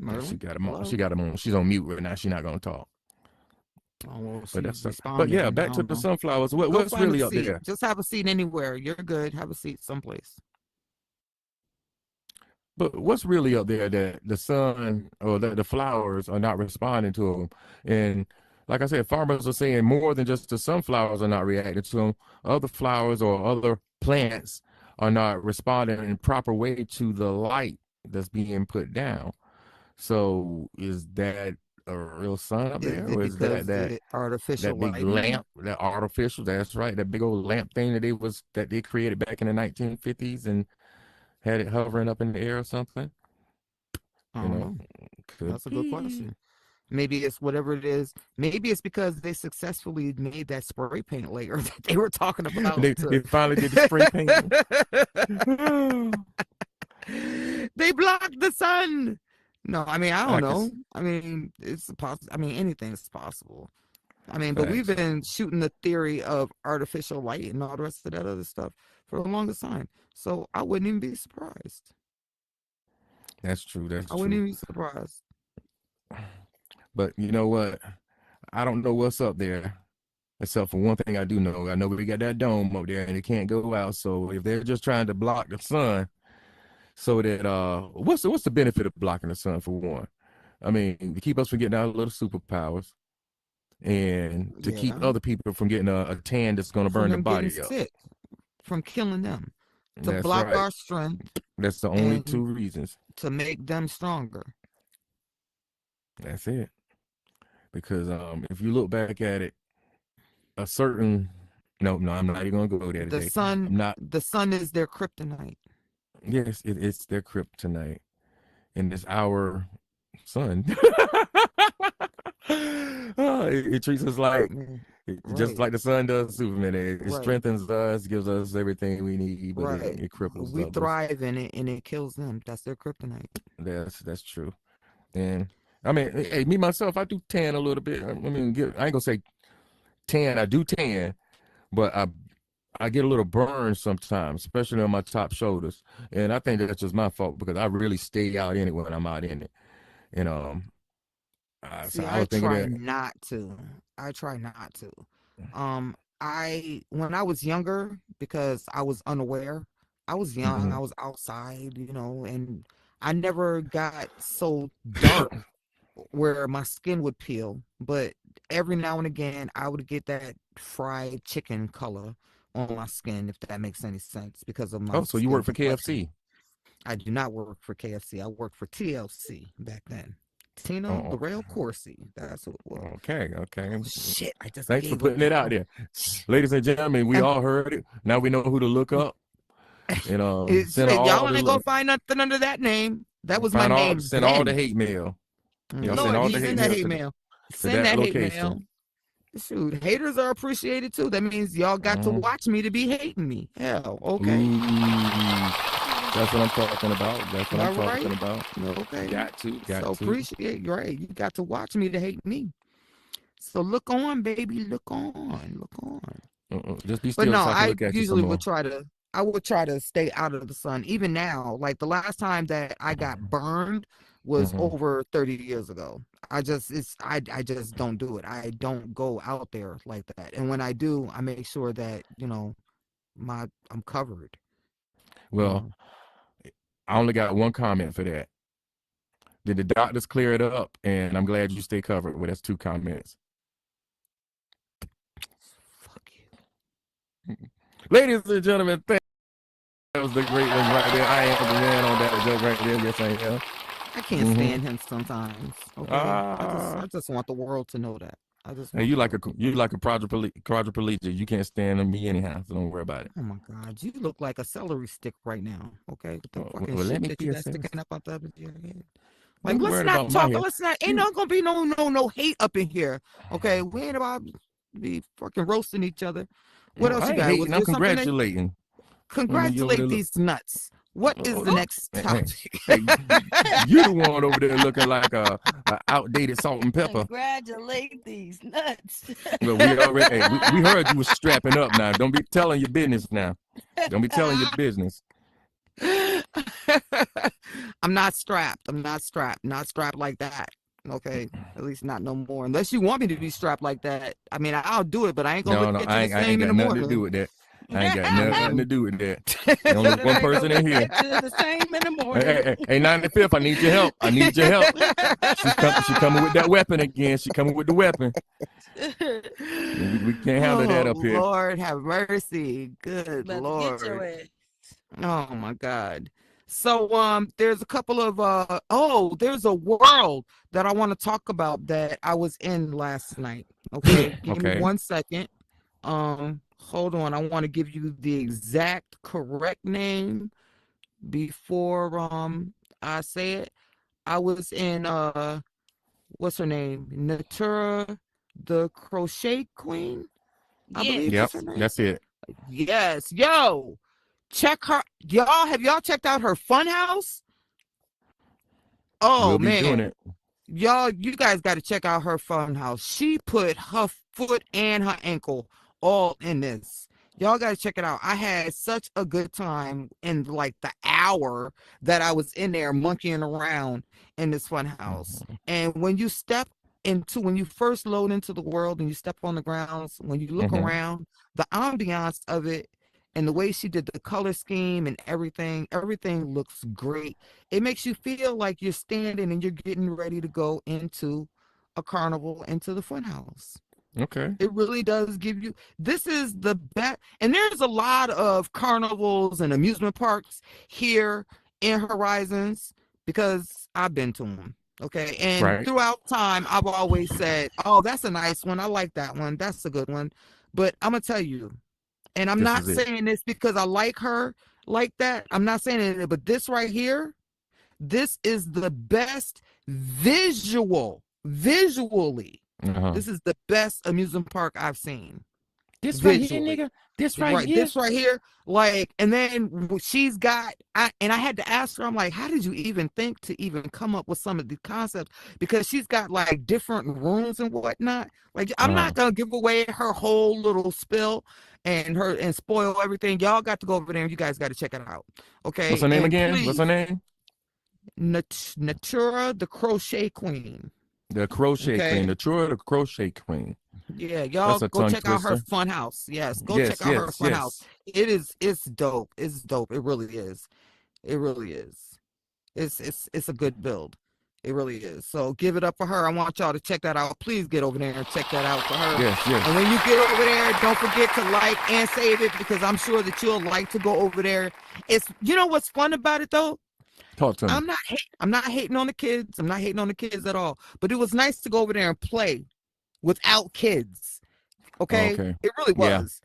Yeah, she Merlin? got him on. She Hello. got him on. She's on mute right now. She's not gonna talk. Oh well, But she's that's but yeah, responding. I back to don't the know. sunflowers. Go What's find a really up seat. there? Just have a seat anywhere. You're good. Have a seat someplace. But what's really up there that the sun or the flowers are not responding to them? And like I said, farmers are saying more than just the sunflowers are not reacting to them. Other flowers or other plants are not responding in a proper way to the light that's being put down. So is that a real sun up Is there, it or is that because it artificial that big lighting? lamp, that artificial? That's right, that big old lamp thing that they created back in the 1950s and had it hovering up in the air or something. I You don't know, know. could That's a good be. question. Maybe it's whatever it is. Maybe it's because they successfully made that spray paint layer that they were talking about. They finally did the spray painting. They blocked the sun. No, I mean, I don't I know. guess I mean, it's possible. I mean, anything's possible. I mean, but we've facts. been shooting the theory of artificial light and all the rest of that other stuff for the longest time. So I wouldn't even be surprised. That's true. That's I wouldn't true. even be surprised. But you know what? I don't know what's up there. Except for one thing I do know. I know we got that dome up there and it can't go out. So if they're just trying to block the sun so that what's the benefit of blocking the sun for one? I mean, to keep us from getting our little superpowers and to keep Yeah. other people from getting a tan that's gonna From burn the them getting body up. sick, from killing them, to That's block right. our strength That's the only two and reasons. to make them stronger. That's it. Because if you look back at it, a certain no, I'm not even gonna go there The today. sun, I'm not. the sun is their kryptonite. Yes, it's their kryptonite, and it's our sun. It treats us like Mm, just right, like the sun does Superman. It right, strengthens us, gives us everything we need, but right. it cripples We others. thrive in it and it kills them. That's their kryptonite. That's true. And I mean, hey, me myself, I do tan a little bit. I mean, I ain't gonna say tan. I do tan, but I get a little burn sometimes, especially on my top shoulders. And I think that's just my fault because I really stay out in it when I'm out in it. And so See, I I was thinking try that. not to. I try not to. I when I was younger, because I was unaware, I was young, I Mhm. was outside, and I never got so dark where my skin would peel, but every now and again I would get that fried chicken color on my skin, if that makes any sense, because of my Oh, so you skin work for complexion. KFC? I do not work for KFC. I worked for TLC back then. Tina the Rail Corsi. That's what it was. Okay. Shit, I just Thanks for gave putting up it out there. Ladies and gentlemen, we all heard it. Now we know who to look up. And send all y'all the ain't gonna find nothing under that name. That was my name. Send all the hate mail. Lord, send all the send that hate mail. Send that hate mail. Shoot, haters are appreciated too. That means y'all got to watch me to be hating me. Hell, okay. That's what I'm talking about. That's what I'm talking about. Okay. Got to. Appreciate, right. You got to watch me to hate me. So look on, baby. Look on. Just be still. But no, so I I usually would try to stay out of the sun. Even now, like the last time that I got burned was over 30 years ago. I just don't do it. I don't go out there like that. And when I do, I make sure that, I'm covered. Well, I only got one comment for that. Did the doctors clear it up? And I'm glad you stay covered. Well, that's 2 comments. Fuck you. Ladies and gentlemen, that was the great one right there. I am the man on that joke right there. Yes, I am. I can't stand him sometimes. Okay, I just want the world to know that. You like a quadriplegic. You can't stand me anyhow, so don't worry about it. Oh my God, you look like a celery stick right now. Okay, with the fucking well, shit that you got sticking up out the of your head. Like, Let's not. Ain't not gonna be no hate up in here. Okay, we ain't about to be fucking roasting each other. What else you got? I'm congratulating. Congratulate these nuts. What is the next topic? You're the one over there looking like a outdated salt and pepper. Congratulate these nuts. Well, we already we heard you was strapping up now. Don't be telling your business now. Don't be telling your business. I'm not strapped. Not strapped like that. Okay, at least not no more. Unless you want me to be strapped like that. I mean, I'll do it, but I ain't gonna look at you the same in the morning. Nothing to do with that. I ain't got nothing to do with that. Only one person in here. The same in the morning. Hey, 95th, I need your help. She's coming with that weapon again. She's coming with the weapon. We can't handle that up here. Lord have mercy. Good Lord. Get your ass. Oh my God. So there's a couple of there's a world that I want to talk about that I was in last night. Okay. Give me 1 second. Hold on, I want to give you the exact correct name before I say it. I was in what's her name? Natura the Crochet Queen. I believe that's her name. That's it. Yes, yo. Check her. Have y'all checked out her fun house? Oh, we'll be doing it. Y'all, you guys got to check out her fun house. She put her foot and her ankle all in this. Y'all got to check it out. I had such a good time in like the hour that I was in there monkeying around in this fun house. And when you first load into the world and you step on the grounds, when you look around, the ambiance of it and the way she did the color scheme and everything looks great. It makes you feel like you're standing and you're getting ready to go into a carnival, into the fun house. Okay. It really does give you, this is the best. And there's a lot of carnivals and amusement parks here in Horizons because I've been to them. Okay. And throughout time, I've always said, oh, that's a nice one. I like that one. That's a good one. But I'm going to tell you, and I'm not saying this because I like her like that. I'm not saying it, but this right here, this is the best visually. This is the best amusement park I've seen. This right here, nigga. This right here. Like, and then she's got, I had to ask her, I'm like, how did you even think to even come up with some of the concepts? Because she's got like different rooms and whatnot. Like, I'm not going to give away her whole little spill and spoil everything. Y'all got to go over there and you guys got to check it out. Okay. What's her name again? Please, what's her name? Natura the Crochet Queen. The Crochet Queen. Natura the Crochet Queen. Yeah, y'all go check out her fun house. Yes, go check out her fun house. It's dope. It's dope. It really is. It really is. It's a good build. It really is. So give it up for her. I want y'all to check that out. Please get over there and check that out for her. Yes. And when you get over there, don't forget to like and save it because I'm sure that you'll like to go over there. You know what's fun about it though? Talk to me. I'm not hating on the kids. I'm not hating on the kids at all. But it was nice to go over there and play without kids. Okay? Okay. It really Yeah. was.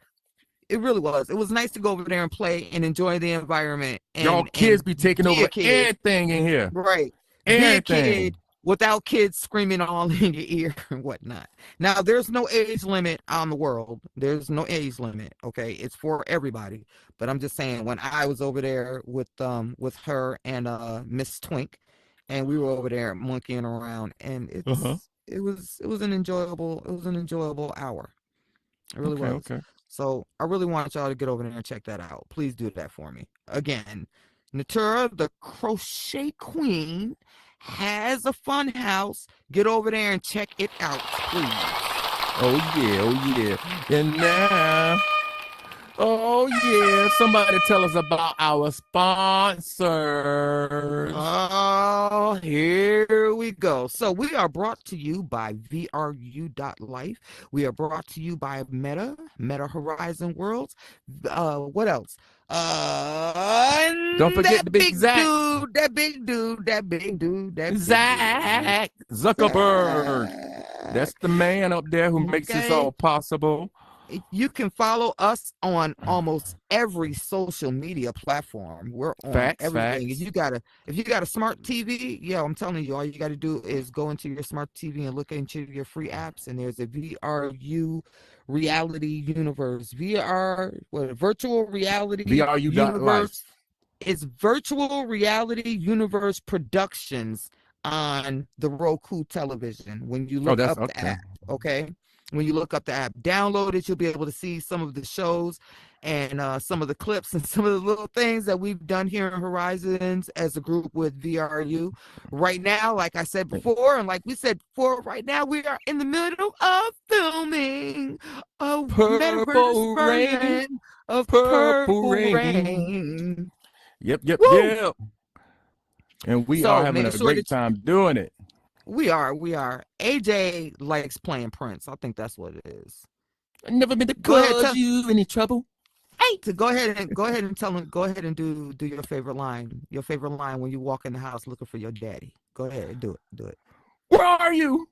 It really was. It was nice to go over there and play and enjoy the environment. And, Y'all kids be taking be a over kid. everything in here. Right. Everything. Be a kid without kids screaming all in your ear and whatnot. Now, there's no age limit on the world. There's no age limit. Okay, it's for everybody. But I'm just saying, when I was over there with her and Miss Twink, and we were over there monkeying around, and it was an enjoyable hour. It really was. Okay. So I really want y'all to get over there and check that out. Please do that for me. Again, Natura, the Crochet Queen, has a fun house. Get over there and check it out, please. Oh yeah. And now, somebody tell us about our sponsors. Oh, here we go. So we are brought to you by VRU.life. We are brought to you by Meta Horizon Worlds. What else? Don't forget the big Zach. That big dude. Zach Zuckerberg. That's the man up there who makes this all possible. You can follow us on almost every social media platform. We're on everything. If you got a smart TV, I'm telling you, all you got to do is go into your smart TV and look into your free apps, and there's a VRU reality universe. Virtual reality VRU.life. It's virtual reality universe productions on the Roku television. When you look up the app, okay? When you look up the app, download it, you'll be able to see some of the shows and some of the clips and some of the little things that we've done here in Horizons as a group with VRU. Right now, like I said before, and like we said before, right now we are in the middle of filming a metaverse version of Purple Rain. Yep. And we are having a great time doing it. We are. AJ likes playing Prince. I think that's what it is. I've never been to cause you any trouble. Hey, to go ahead and tell him. Go ahead and do your favorite line. Your favorite line when you walk in the house looking for your daddy. Go ahead and do it. Where are you?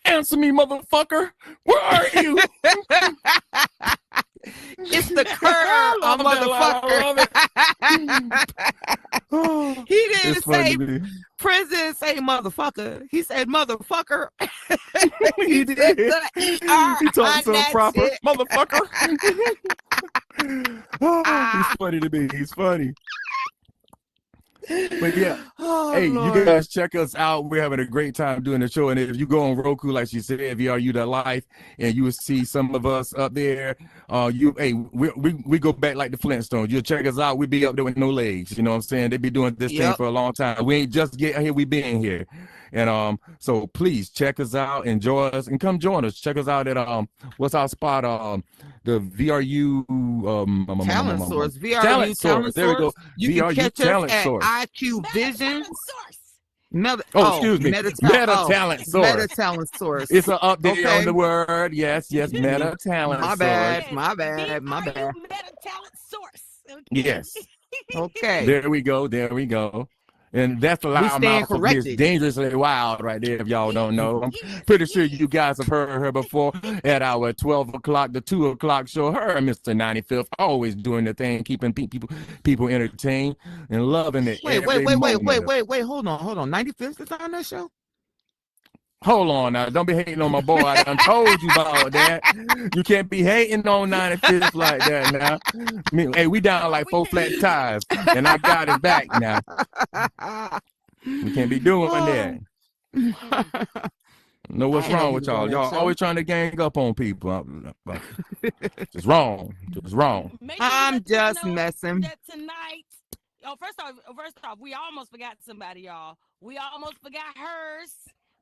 Answer me, motherfucker. Where are you? It's the curve, motherfucker. He didn't say Prince didn't say motherfucker. He said motherfucker. He did. He talked so proper, motherfucker. He's funny to me. He's funny. But yeah, hey, Lord. You guys check us out. We're having a great time doing the show. And if you go on Roku, like she said, VRU.life, and you will see some of us up there. We go back like the Flintstones. You'll check us out. We be up there with no legs. You know what I'm saying? They be doing this thing for a long time. We ain't just get here. We been here. And so please check us out, enjoy us, and come join us. Check us out at what's our spot? The VRU Talent Source. VRU Talent Source. There we go. You VRU can catch Talent us at Source. IQ Visions. Excuse me. Meta Talent Source. Meta Talent Source. It's an update on the word. Yes, Meta Talent Source. My bad. Meta Talent Source. Okay. Yes. Okay. There we go. And that's a loud mouth of Miss Dangerously Wild right there, if y'all don't know. I'm pretty sure you guys have heard her before at our 12 o'clock to 2 o'clock show. Her and Mr. 95th always doing the thing, keeping people entertained and loving it. Wait. Hold on. 95th is on that show? Hold on now. Don't be hating on my boy. I done told you about that. You can't be hating on 95th like that now. Hey, we down like 4 flat tires, and I got it back now. We can't be doing that. Know what's wrong with y'all? Y'all always trying to gang up on people. It's wrong. I'm just messing. That tonight. First off, we almost forgot somebody, y'all. We almost forgot hers.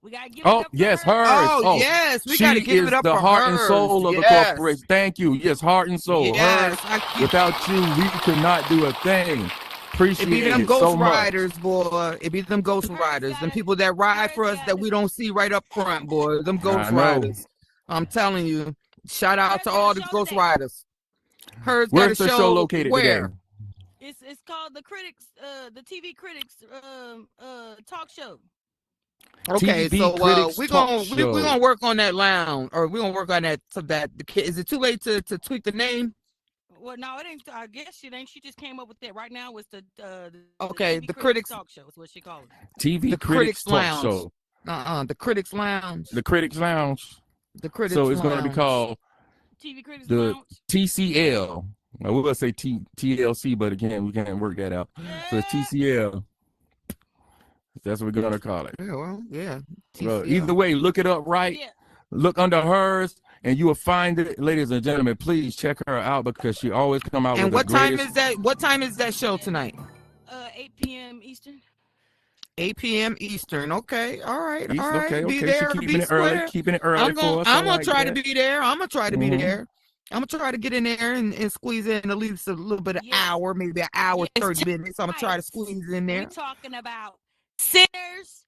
We gotta give it up yes, for her. hers. Yes, we gotta give it up for the heart and hers. soul of the corporation. Thank you. Yes, heart and soul. Yes, hers. Without you, we could not do a thing. Appreciate it. It be them ghost so riders, boy. It be them ghost riders. Them people that ride for us that we don't see right up front, boy. Them ghost riders. I'm telling you. Shout out to all the ghost riders. Hers Where's got a the show located where? today? It's called the TV critics talk show. Okay, TV so critics we're talk gonna show. we're gonna work on that lounge, or we're gonna work on that so that the kid. Is it too late to tweak the name? Well, no, it ain't. I guess it ain't. She just came up with that. Right now, it's the Okay, TV the critics talk show is what she called it. TV the critics talk Lounge. show. The Critics Lounge. The Critics Lounge. The Critics So it's going to be Lounge. called TV critics the lounge. TCL. I will say TLC, but again, we can't work that out. So it's TCL. That's what we're going to call it. Yeah, well, yeah. Well, TCL. either way, look it up right. Yeah. Look under hers, and you will find it. Ladies and gentlemen, please check her out because she always come out And with what the time greatest. is that? What time is that show tonight? 8 p.m. Eastern. 8 p.m. Eastern. Okay, all right, East- all right. okay, Be okay. there, She be keeping it early, square. keeping it early I'm for us. gonna like try that. to be there. I'm gonna try to be Mhm. there. I'm gonna try to get in there and squeeze in at least a little bit of Yes. hour, maybe an hour, Yes, 30 minutes. I'm gonna try to right. squeeze in there. We're talking about sinners.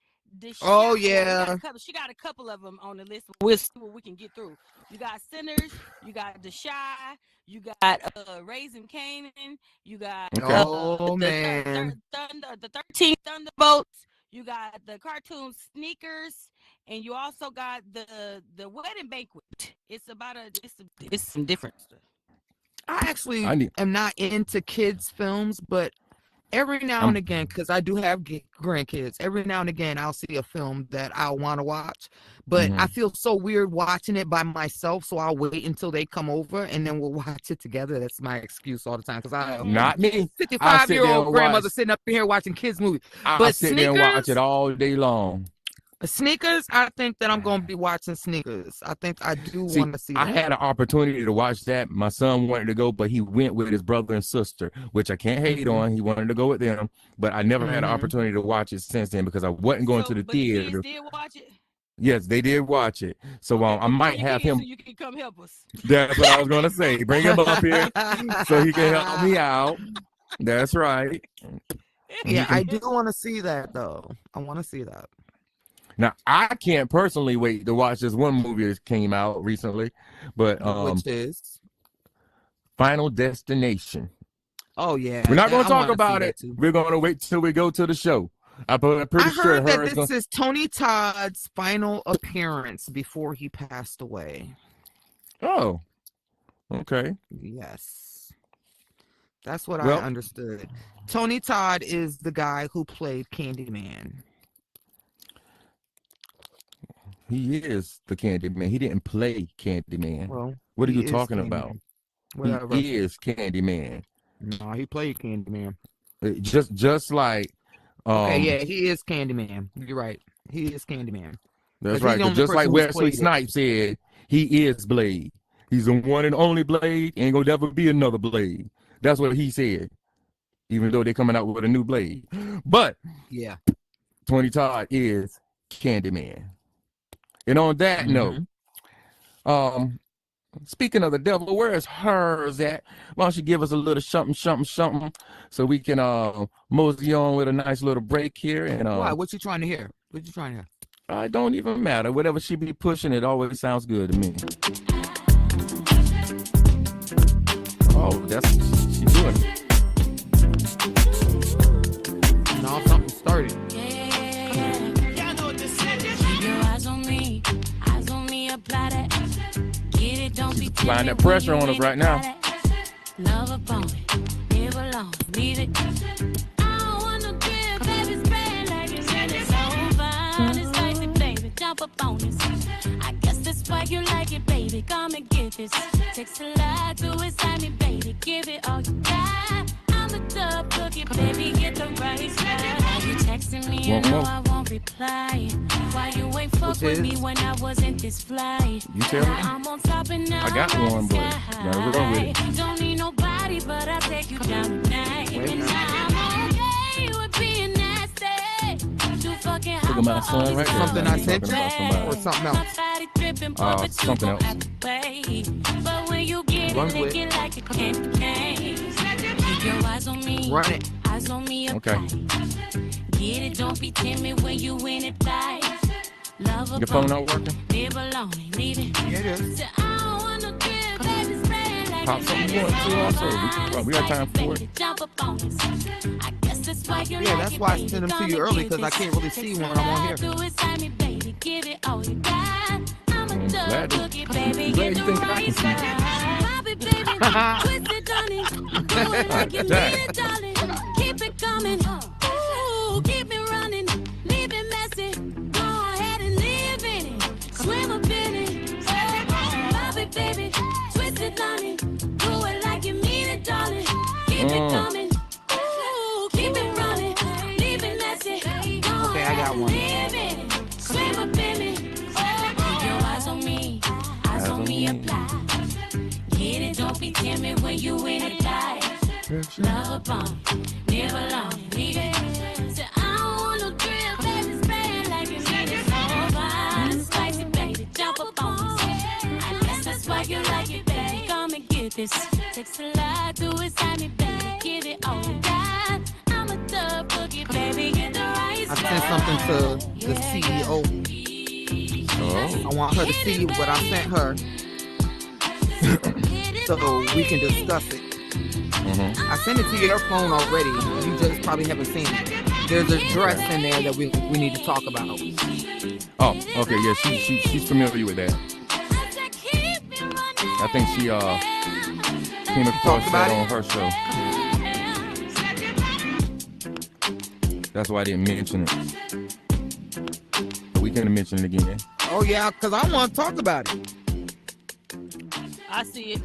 Oh, Well, yeah. she got a couple of them on the list. We'll see what we can get through. You got sinners. You got the shy. You got Raising Canaan. You got Okay. Oh, man. the 13 Thunderbolts. You got the cartoon Sneakers, and you also got the Wedding Banquet. It's about it's some different stuff. I actually I need- am not into kids films, but every now I'm- and again, because I do have grandkids, every now and again I'll see a film that I want to watch, but Mhm. I feel so weird watching it by myself, so I'll wait until they come over and then we'll watch it together. That's my excuse all the time because I have Not me. I sit there 55-year-old and grandmother watch- sitting up here watching kids movies. I'll But sit there and watch Sneakers? it all day long. Sneakers, I think that I'm going to be watching Sneakers. I think I do See, want to see I that. had an opportunity to watch that. My son wanted to go, but he went with his brother and sister, which I can't hate Mhm. on. He wanted to go with them, but I never had an Mhm. opportunity to watch it since then because I wasn't going to the But theater. The kids did watch it. Yes, they did watch it. So Okay, I well, might bring your have kids him. so you can come help us. That's what I was going to say. Bring him up here so he can help me out. That's right. Yeah, I do want to see that though. I want to see that. Now, I can't personally wait to watch this one movie that came out recently, but Which is Final Destination. Oh yeah. We're not going I to talk wanna see about that it. too. We're going to wait till we go to the show. I'm pretty I sure heard that her is this going. is Tony Todd's final appearance before he passed away. Oh, okay. Yes. That's what Well- I understood. Tony Todd is the guy who played Candyman. He is the Candyman. He didn't play Candyman. Well, What are he you is talking Candyman. about? Whatever. He is Candyman. No, he played Candyman. Just like Okay, yeah, he is Candyman. You're right. He is Candyman. That's he's right. the 'Cause only just like person who's Wesley played it. Snipes said, he is Blade. He's the one and only Blade. Ain't gonna never be another Blade. That's what he said. Even though they're coming out with a new Blade, but Yeah. Tony Todd is Candyman. And on that note, speaking of the devil, where is hers at? Why don't you give us a little something, so we can mosey on with a nice little break here? And Why? What you trying to hear? What you trying to hear? it don't even matter. Whatever she be pushing, it always sounds good to me. Oh, that's she doing. No, something started. Y'all know what this is. Keep your eyes on me, apply that. Get it, don't be applying that timid pressure when on you us right now. apply that. Love upon it, live alone, leave it. I don't want no drip, baby, spread like it's really so fine. It's spicy, baby, jump up on this. I guess that's why you like it, baby. Come and get this. Takes a lot to excite me, baby. Give it all you got. I'm a dub cookie, baby. Get the right side. You texting me, you know I won't reply. Why you ain't fuck with me when I wasn't this fly? You tell me. Now I'm on top and now I got I'm one, but gotta run with it. Don't need nobody, but I'll take you down tonight. And I'm okay with being nasty. Too fucking Look at my son right there. Something I He's sent talking you? about somebody. Or something else? Something else. But when you get Run it, with lick it like a candy cane. Keep your eyes on me. Run it. Eyes on me. Okay. Apply. Get it, don't be timid when you in it tight. Love Your phone not working? Live alone, leave it. Yeah, it is. Say, I don't want no drip, baby, spread like pop something more too also. We got time for it. Yeah, that's why I sent them to you early because I can't really see when I'm on here. I'm glad you think I can see Keep it coming. Ooh, keep me running. Leave it messy. Go ahead and live in it. Swim up in it. Love it, baby. Twist it, honey. Do it like you mean it, darling. Keep it coming. Ooh, keep it running. Leave it messy. Go Okay, I got one. live in it. Swim up in it. Keep your eyes on me. Eyes on me, apply. Get it, don't be timid when you in it, die. Love a bomb, never long, leave it. So I don't want no drill, baby, spray like you need it. So fine, spicy, baby, jump up on us. I guess that's why you like it, baby. Come and get this. Takes a lot to excite me, baby. Give it all you got. I'm a thug boogie, baby. Get the right I sent something to the CEO. I want her to see what I sent her so we can discuss it. I sent it to your phone already. You just probably haven't seen it. There's a dress in there that we need to talk about. Oh, okay, yeah, she's familiar with that. I think she came across that on her show. That's why I didn't mention it. But we can mention it again. Oh yeah, because I want to talk about it. I see it.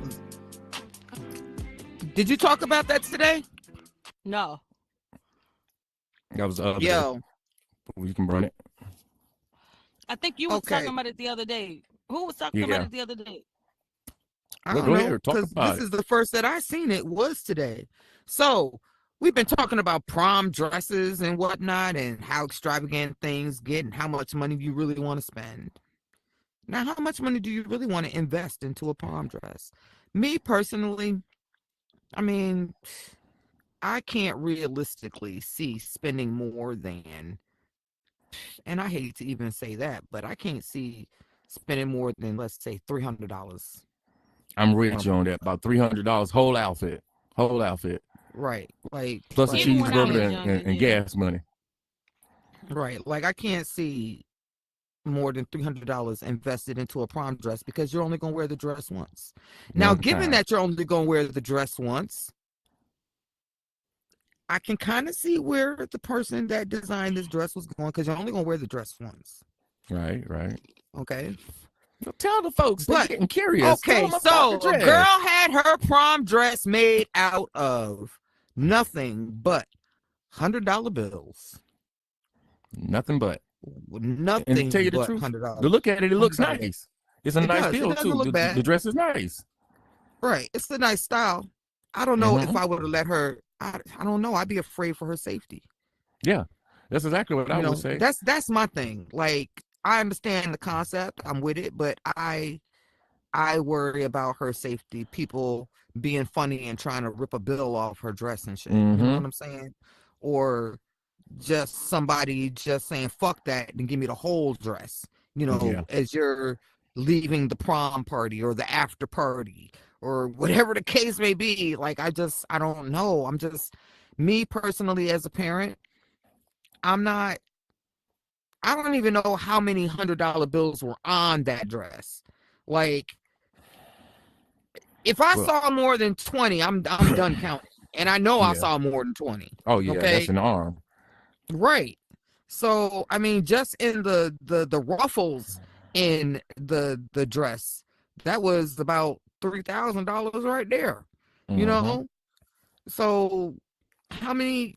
Did you talk about that today? No. That was the other day. Yo, We can run it. I think you was Okay. talking about it the other day. Who was talking about it the other day? I Well, don't go know, ahead, talk 'cause about this it. is the first that I seen it was today. So we've been talking about prom dresses and whatnot and how extravagant things get and how much money you really want to spend. Now, how much money do you really want to invest into a prom dress? Me personally, I mean, I can't realistically see spending more than, and I hate to even say that, but I can't see spending more than, let's say, $300. I'm with you on that. About $300 whole outfit. Right. Like, Plus the Even when I was cheeseburger younger, and yeah. gas money. right. Like, I can't see more than $300 invested into a prom dress because you're only going to wear the dress once. Now, One given time. that you're only going to wear the dress once, I can kind of see where the person that designed this dress was going because you're only going to wear the dress once. Right. Okay. So tell the folks they're But- getting curious. Tell Okay. them about So, the a dress. girl had her prom dress made out of nothing but $100 bills. Nothing but. Nothing And to tell you the but truth, $100. to look at it, it looks $100. nice. It's a It nice does. It build doesn't too. look bad. The dress is nice. Right. It's a nice style. I don't know if Mhm. I would have let her. I don't know. I'd be afraid for her safety. Yeah, that's exactly what I You know, would say. that's my thing. Like, I understand the concept. I'm with it, but I worry about her safety. People being funny and trying to rip a bill off her dress and shit. You know Mhm. what I'm saying? Or just somebody just saying fuck that and give me the whole dress. You know, Yeah. as you're leaving the prom party or the after party or whatever the case may be. Like, I don't know. I'm just, me personally as a parent, I don't even know how many $100 bills were on that dress. Like, if I Well- saw more than 20, I'm done counting. And I know I Yeah. saw more than 20. Oh yeah, Okay. that's an arm. Right. So, I mean, just in the ruffles in the dress, that was about $3,000 right there. You Mhm. know? So, how many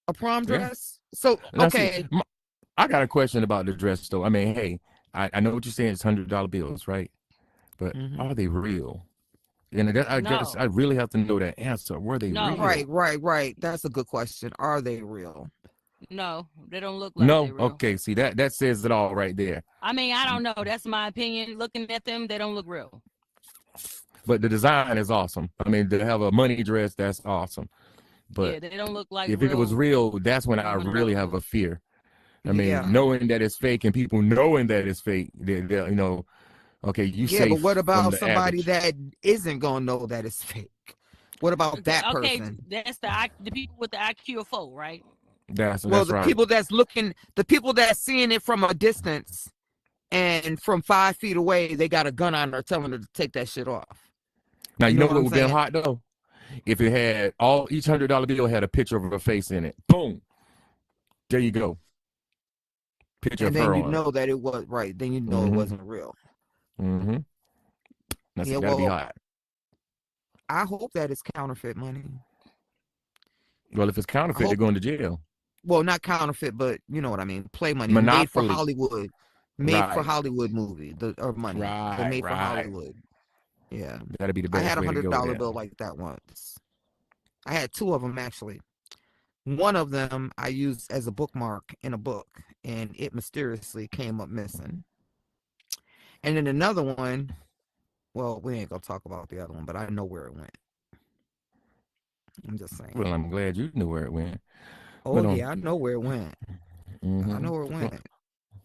a prom Yeah. dress? So, Now, see, okay. I got a question about the dress though. I mean, hey, I know what you're saying. It's $100 bills, right? But Mhm. are they real? And that, I guess No. I really have to know that answer. Were they No. real? Right. That's a good question. Are they real? No, they don't look like No. they real. Okay. See that says it all right there. I mean, I don't know. That's my opinion. Looking at them, they don't look real. But the design is awesome. I mean, to have a money dress, that's awesome. But Yeah, they don't look like if real. it was real, that's when I $100 really have a fear. I mean, Yeah. knowing that it's fake and people knowing that it's fake, they you know, Okay, you Yeah, safe but what from about the somebody average. that isn't gonna know that it's fake? What about that Okay, person? that's the people with the IQ of 4, right? That's Well, the right. people that's looking, the people that's seeing it from a distance and from 5 feet away, they got a gun on her telling her to take that shit off. Now You you know know what what I'm would have been saying? hot though? If it had each $100 bill had a picture of her face in it. Boom. There you go. Picture And of then her you on it. know that it was right. Then you know it Mm-hmm. wasn't real. Mm-hmm. Yeah, That'll be well, hot. I hope that it's counterfeit money. Well, if it's I counterfeit, they're hope, going to jail. well, not counterfeit, but you know what I mean. Play money, made for Monopoly. Hollywood, Right. movie, or money, the Right. made for Right. Hollywood. Yeah, That'd be the I best had a way to go $100 there. bill like that once. I had 2 of them actually. One of them I used as a bookmark in a book, and it mysteriously came up missing. And then another one, well, we ain't gonna talk about the other one, but I know where it went. I'm just saying. Well, I'm glad you knew where it went. Oh But yeah, I know where it went. I know where it went.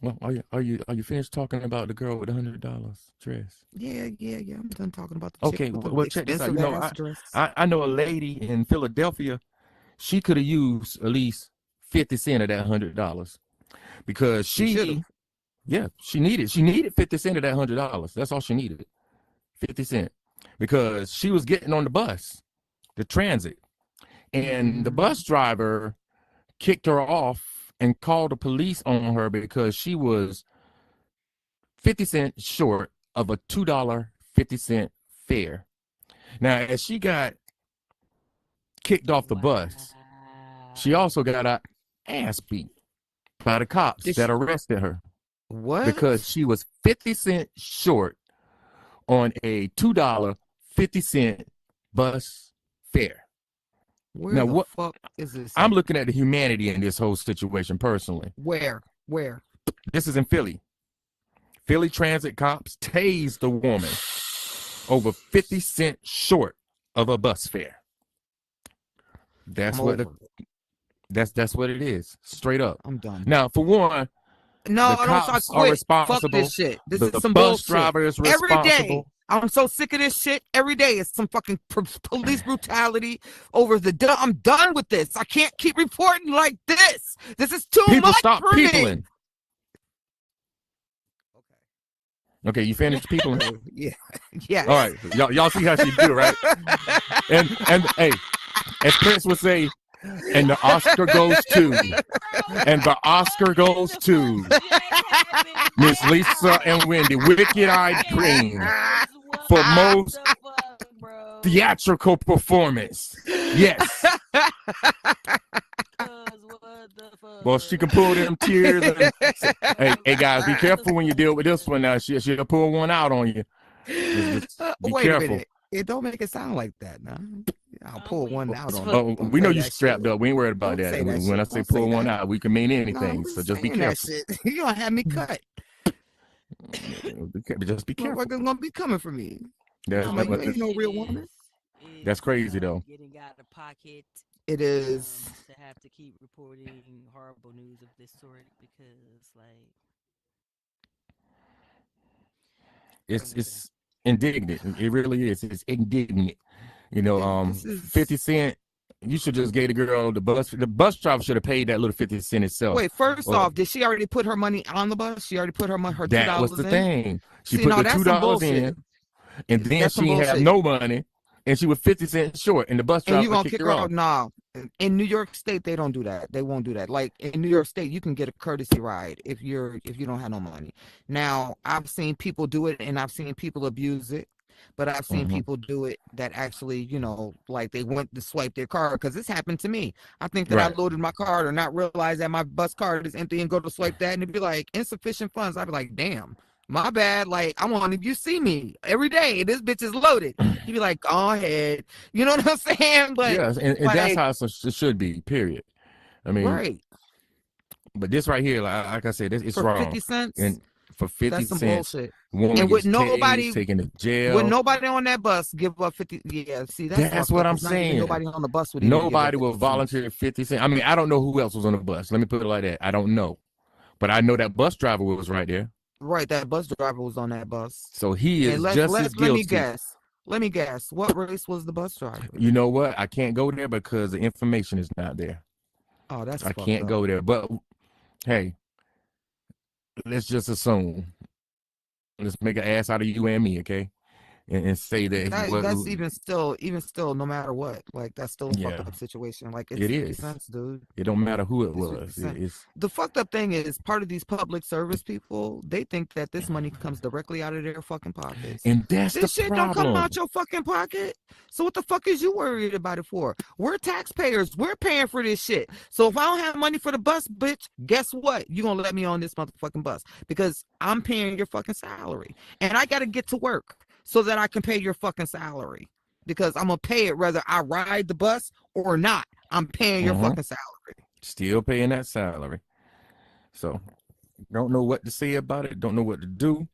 well, are you finished talking about the girl with $100 dress? Yeah. I'm done talking about the chick Okay, with the well check this out. expensive You know, ass dress. I know a lady in Philadelphia. She could have used at least 50 cents of that $100 because She should've. she needed 50 cents of that $100. That's all she needed, 50 cents, because she was getting on the bus, the transit, and the bus driver kicked her off and called the police on her because she was 50 cents short of a $2.50 fare. Now, as she got kicked off the bus, she also got her ass beat by the cops that arrested her What? because she was 50 cents short on a $2.50 bus fare. Where Now, the fuck is this? I'm looking at the humanity in this whole situation personally. Where? This is in Philly. Philly transit cops tased the woman over 50 cents short of a bus fare. That's what it is. Straight up. I'm done. Now, for one, No, the don't start cops are quit. responsible. Fuck this shit. This The is some bus bullshit. driver is Every day, responsible. I'm so sick of this shit. Every day, it's some fucking police brutality over the. I'm done with this. I can't keep reporting like this. This is too People much stop for me. peopling. Okay, you finished peopling? Yeah. All right, y'all see how she do, right? And hey, as Prince would say, and the Oscar goes to, Miss Lisa and Wendy, Wicked Eyed Green, for most theatrical performance. Yes. Well, she can pull them tears. Hey, guys, be careful when you deal with this one. Now she'll pull one out on you. Just be Wait careful. a minute. It don't make it sound like that now. I'll pull one out on Oh, you. we know you strapped up. We ain't worried about Don't that. say that When I shit. say Don't pull say one that. out, we can mean anything. No, So just be saying that careful. shit. You gonna have me cut. Just be careful. Motherfuckers gonna be coming for me. That's, I'm like, you ain't no real woman. That's crazy though. Getting out of pocket. It is. To have to keep reporting horrible news of this sort because, like, it's indignant. It really is. It's indignant. You know, This is- 50 cent. You should just give the girl the bus. The bus driver should have paid that little 50 cent itself. Wait, first Well, off, did she already put her money on the bus? She already put her money, her $2 that was the in? thing. She See, put now the that's some $2 bullshit. in, and then That's some she had bullshit. no money, and she was 50 cents short, and the bus And driver you gonna kicked kick her her off. out? Nah. In New York State, they don't do that. They won't do that. Like in New York State, you can get a courtesy ride if you don't have no money. Now, I've seen people do it, and I've seen people abuse it. But I've seen people do it that actually, you know, like they went to swipe their card, because this happened to me. I think that I Right. loaded my card or not realize that my bus card is empty and go to swipe that, and it'd be like insufficient funds. I'd be like, damn, my bad. Like, I want, if you see me every day, this bitch is loaded. You'd be like, go ahead. You know what I'm saying? But Yes, and that's how it should be, period. I mean, right. but this right here, like I said, it's For wrong. 50 cents? And for 50 That's some cents, bullshit. woman And with gets nobody- tased, taken to jail. With nobody on that bus give up 50. Yeah, see, that's That's fucked what up, I'm 'cause not even saying. Nobody on the bus would even give up Nobody 50 will cents. volunteer 50 cents. I mean, I don't know who else was on the bus. Let me put it like that. I don't know. But I know that bus driver was right there. Right, that bus driver was on that bus. So he is And just as let me guilty. guess. Let me guess. What race was the bus driver? You know what? I can't go there because the information is not there. Oh, that's I fucked can't up. go there. But hey, let's just assume. Let's make an ass out of you and me, okay? And say that he was. That's even still, no matter what, like that's still a Yeah. fucked up situation. Like it's It 50 is. cents, dude. It don't matter who it It's was. 50 cents. It's The fucked up thing is, part of these public service people, they think that this money comes directly out of their fucking pockets. and that's This the shit don't come problem. out your fucking pocket. So what the fuck is you worried about it for? We're taxpayers. We're paying for this shit. So if I don't have money for the bus, bitch, guess what? You gonna let me on this motherfucking bus because I'm paying your fucking salary, and I gotta get to work so that I can pay your fucking salary, because I'm gonna pay it whether I ride the bus or not. I'm paying your fucking salary. Still paying that salary. So don't know what to say about it. Don't know what to do.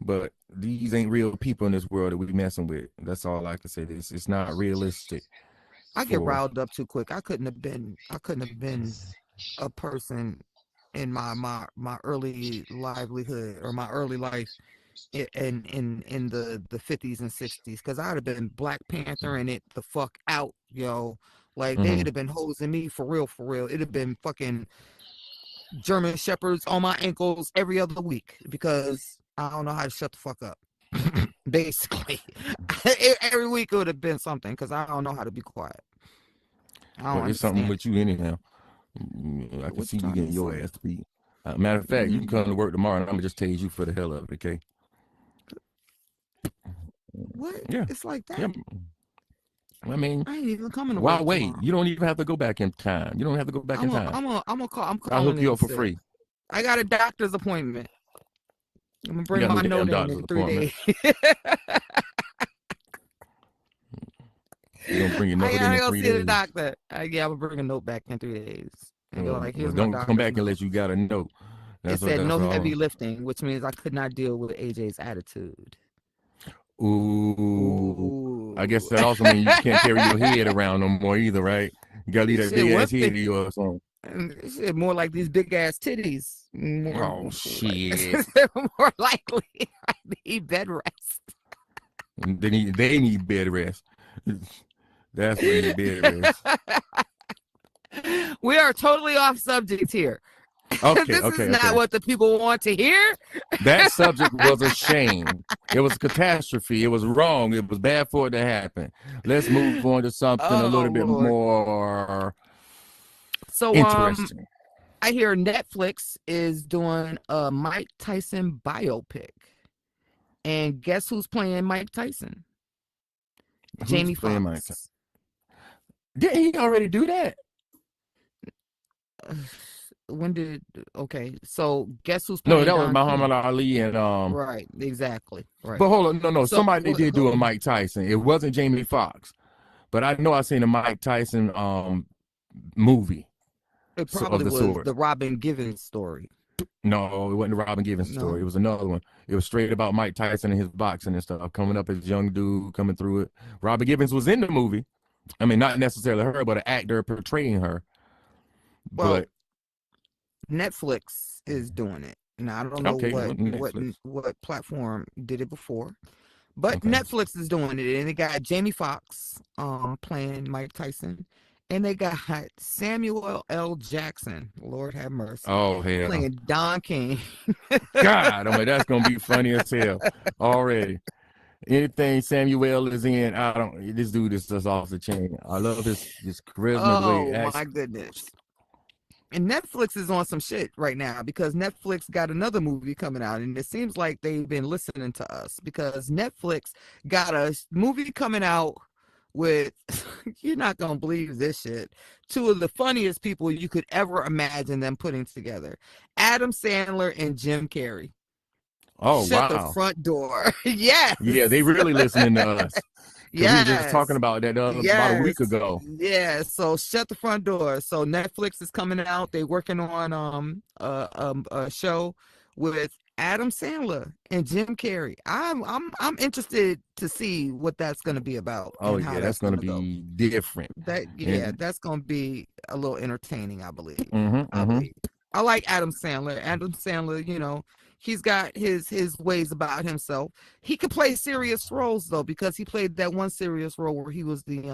But these ain't real people in this world that we messing with. That's all I can say. It's not realistic. I get riled up too quick. I couldn't have been a person in my early livelihood or my early life in the 50s and 60s, because I'd have been Black Panther and it the fuck out, yo. Like they'd have been hosing me for real. It'd have been fucking German shepherds on my ankles every other week because I don't know how to shut the fuck up. Basically, every week it would have been something because I don't know how to be quiet. I don't It's something understand. with you anyhow. I can What see you you trying getting to your say? ass beat. Matter of fact, you can come to work tomorrow and I'm gonna just tase you for the hell of it, okay? What? Yeah. It's like that. Yeah. I mean, I ain't even coming to why work wait? tomorrow. You don't even have to go back in time. You don't have to go back in time. I'm I'll calling hook you in up for sick. free. I got a doctor's appointment. I'm gonna bring got my no damn note in doctor's 3 appointment. days. You're gonna bring your I note in gotta go 3 see the days. doctor. Yeah, I'm gonna bring a note back in 3 days and be like, "Here's my Don't come doctor's back note." unless you got a note. It said no all. heavy lifting, which means I could not deal with AJ's attitude. Ooh. I guess that also means you can't carry your head around no more either, right? You gotta leave that big ass head of yours on. Shit, more like these big ass titties. Oh shit! More likely, I need bed rest. They need bed rest. That's what they need, bed rest. We are totally off subject here. Okay, this okay, is not okay. what the people want to hear. That subject was a shame. It was a catastrophe. It was wrong. It was bad for it to happen. Let's move on to something a little bit more interesting. I hear Netflix is doing a Mike Tyson biopic. And guess who's playing Mike Tyson? Jamie Foxx. Didn't he already do that? So guess who's playing? No, that was Muhammad Ali and right, exactly. Right. But hold on, no, somebody did do a Mike Tyson. It wasn't Jamie Foxx. But I know I seen a Mike Tyson movie. It probably was the Robin Givens story. No, it wasn't the Robin Givens story. It was another one. It was straight about Mike Tyson and his boxing and stuff, coming up as a young dude, coming through it. Robin Givens was in the movie. I mean, not necessarily her, but an actor portraying her. Well, but Netflix is doing it. Now I don't know what platform did it before, but Netflix is doing it, and they got Jamie Foxx playing Mike Tyson, and they got Samuel L. Jackson, Lord have mercy, playing Don King. God, I mean, that's gonna be funny as hell already. Anything Samuel is in, this dude is just off the chain. I love his charisma. Oh my goodness. And Netflix is on some shit right now because Netflix got another movie coming out, and it seems like they've been listening to us because Netflix got a movie coming out with, you're not going to believe this shit, two of the funniest people you could ever imagine them putting together, Adam Sandler and Jim Carrey. Oh, Shut the front door. Yes. Yeah, they really listening to us. Yeah, we were just talking about that about a week ago. Yeah, so shut the front door. So Netflix is coming out. They're working on a show with Adam Sandler and Jim Carrey. I'm interested to see what that's going to be about. Oh yeah, that's going to be different. That's going to be a little entertaining, I believe. I like Adam Sandler. Adam Sandler, He's got his ways about himself. He could play serious roles though, because he played that one serious role where he was the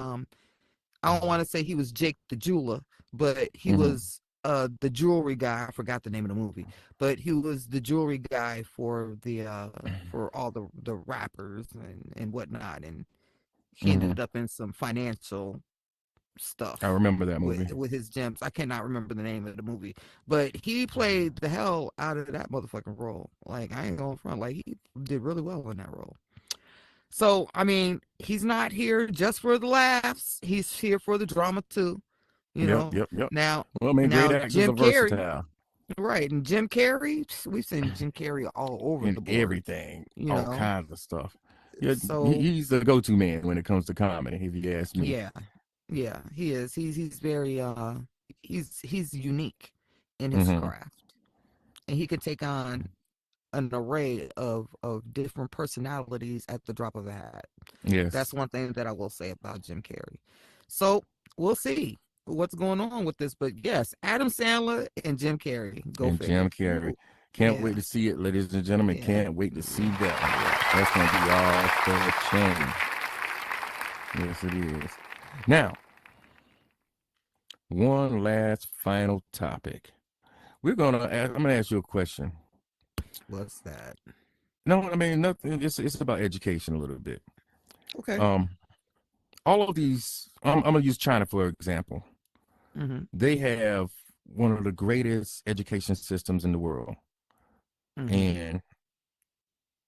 I don't want to say he was Jake the jeweler, but he was the jewelry guy. I forgot the name of the movie, but he was the jewelry guy for the for all the rappers and whatnot, and he ended up in some financial stuff. I remember that movie with his gems. I cannot remember the name of the movie, but he played the hell out of that motherfucking role. Like, I ain't going front. Like, he did really well in that role. So, I mean, he's not here just for the laughs. He's here for the drama too. You know. Yep. Now, Well, I mean, great actors Jim are Carrey, versatile. right? And Jim Carrey, we've seen Jim Carrey all over the board. Everything, all kinds of stuff. Yeah, so he's the go-to man when it comes to comedy, if you ask me. Yeah, he is. He's very he's unique in his craft, and he can take on an array of different personalities at the drop of a hat. Yes, that's one thing that I will say about Jim Carrey. So we'll see what's going on with this, but yes, Adam Sandler and Jim Carrey. Jim Carrey. Can't wait to see it, ladies and gentlemen. Can't wait to see that. That's gonna be all for a change. Yes, it is. Now, one last final topic. I'm gonna ask you a question. What's that? No, I mean nothing. It's about education a little bit. Okay. All of these. I'm gonna use China for example. They have one of the greatest education systems in the world, and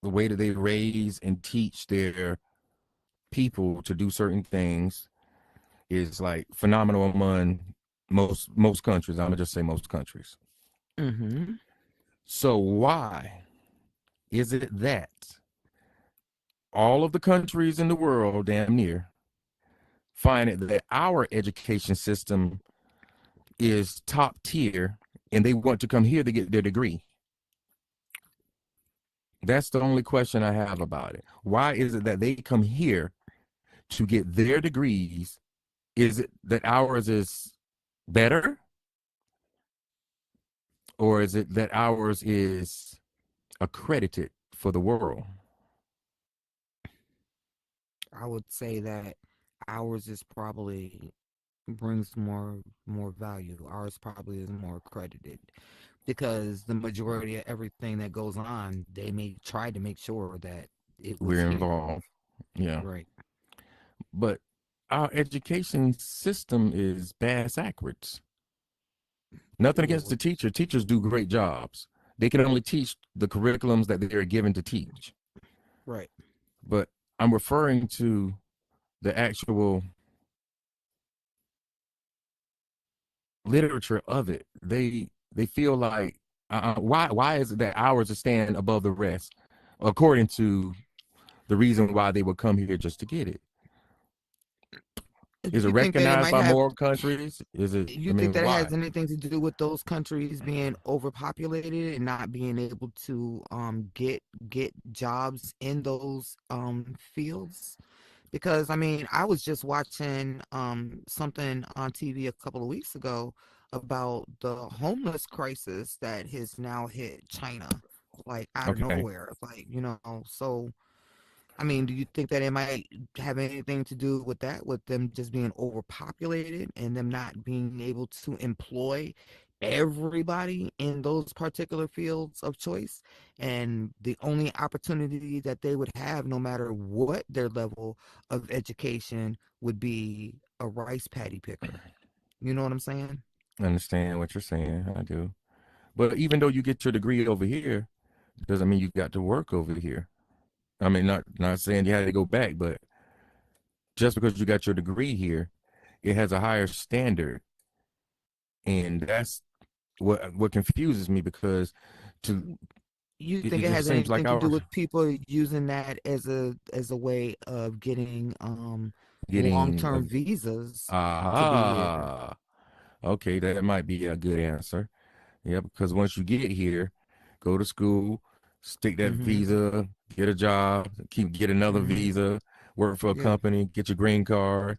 the way that they raise and teach their people to do certain things is like phenomenal among most countries. I'm gonna just say most countries. So why is it that all of the countries in the world, damn near, find it that our education system is top tier, and they want to come here to get their degree? That's the only question I have about it. Why is it that they come here to get their degrees? Is it that ours is better? Or is it that ours is accredited for the world? I would say that ours is probably brings more value. Ours probably is more accredited, because the majority of everything that goes on, they may try to make sure that we're involved. Yeah. Right. But our education system is bass backwards. Nothing against the teacher. Teachers do great jobs. They can only teach the curriculums that they're given to teach. Right. But I'm referring to the actual literature of it. They feel like why is it that ours is staying above the rest, according to the reason why they would come here just to get it? Is it recognized by more countries? Is it? You think that it has anything to do with those countries being overpopulated and not being able to get jobs in those fields? Because I mean, I was just watching something on TV a couple of weeks ago about the homeless crisis that has now hit China, like out of nowhere. Like, so I mean, do you think that it might have anything to do with that, with them just being overpopulated and them not being able to employ everybody in those particular fields of choice? And the only opportunity that they would have, no matter what their level of education, would be a rice paddy picker. You know what I'm saying? I understand what you're saying. I do. But even though you get your degree over here, doesn't mean you got to work over here. I mean, not saying you had to go back, but just because you got your degree here, it has a higher standard, and that's what confuses me. Because you think it has anything to do with people using that as a way of getting long-term visas? Okay, that might be a good answer. Yeah, because once you get here, go to school, stick that visa, get a job, get another visa, work for a company, get your green card,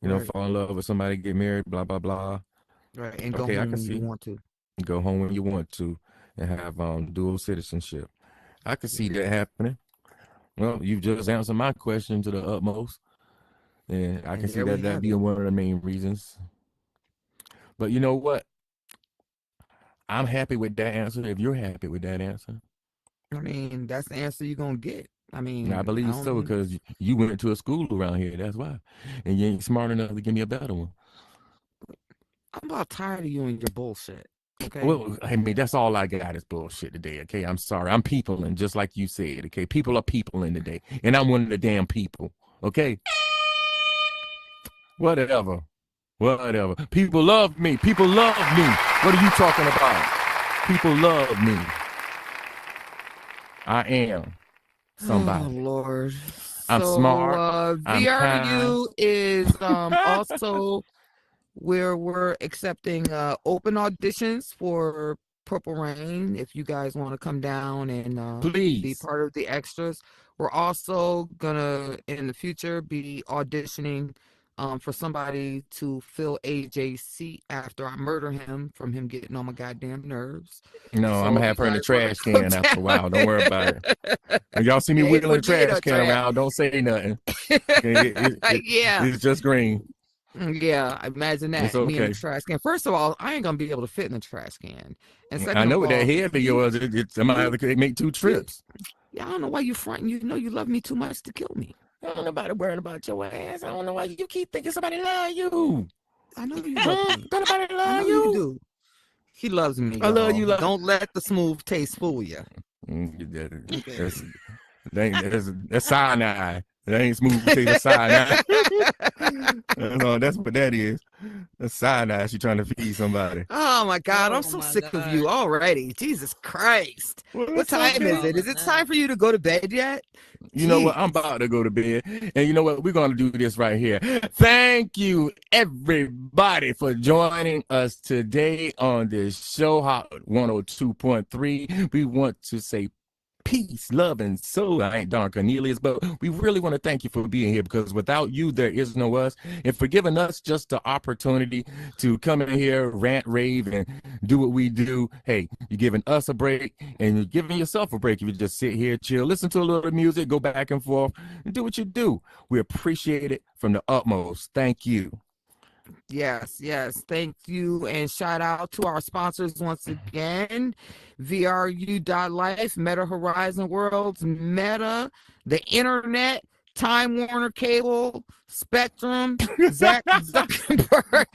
fall in love with somebody, get married, blah, blah, blah. Right, and go home when you want to. Go home when you want to. and have dual citizenship. I could see that happening. Well, you just answered my question to the utmost, and I can see that being one of the main reasons. But you know what? I'm happy with that answer. If you're happy with that answer, I mean, that's the answer you're gonna get. I mean, I believe so because you went to a school around here. That's why, and you ain't smart enough to give me a better one. I'm about tired of you and your bullshit. Okay. Well, I mean, that's all I got is bullshit today. Okay, I'm sorry. I'm peopling, just like you said. Okay, people are peopling today, and I'm one of the damn people. Okay. Whatever. People love me. People love me. What are you talking about? People love me. I am somebody. Oh Lord. I'm smart. I'm VRU is also where we're accepting open auditions for Purple Rain. If you guys want to come down and please be part of the extras, we're also gonna in the future be auditioning for somebody to fill AJ's seat after I murder him from him getting on my goddamn nerves. No, so I'm gonna have her in the trash can after a while. Don't worry about it. When y'all see me wheeling the trash can around, don't say nothing. It's just green. Yeah, imagine that. It's okay. Me in the trash can. First of all, I ain't gonna be able to fit in the trash can. And second I know of what all, that head of yours. I might have to make 2 trips. Yeah, I don't know why you fronting. You know you love me too much to kill me. I don't know nobody worrying about your ass. I don't know why you keep thinking somebody love you. I know you love me. Nobody love you. You do. He loves me. I love you. Don't let the smooth taste fool you. That's cyanide. That ain't smooth taste cyanide. No, that's what that is. That's cyanide. She trying to feed somebody. Oh my God, I'm so sick of you already. Jesus Christ. What time is it? Is it time for you to go to bed yet? You know what? I'm about to go to bed. And you know what? We're going to do this right here. Thank you, everybody, for joining us today on this show, Hott 102.3. We want to say peace, love, and soul. I ain't Don Cornelius, but we really want to thank you for being here because without you, there is no us. And for giving us just the opportunity to come in here, rant, rave, and do what we do. Hey, you're giving us a break and you're giving yourself a break if you just sit here, chill, listen to a little music, go back and forth, and do what you do. We appreciate it from the utmost. Thank you. Yes. Thank you. And shout out to our sponsors once again. VRU.life, Meta Horizon Worlds, Meta, the Internet, Time Warner Cable, Spectrum, Zach Zuckerberg.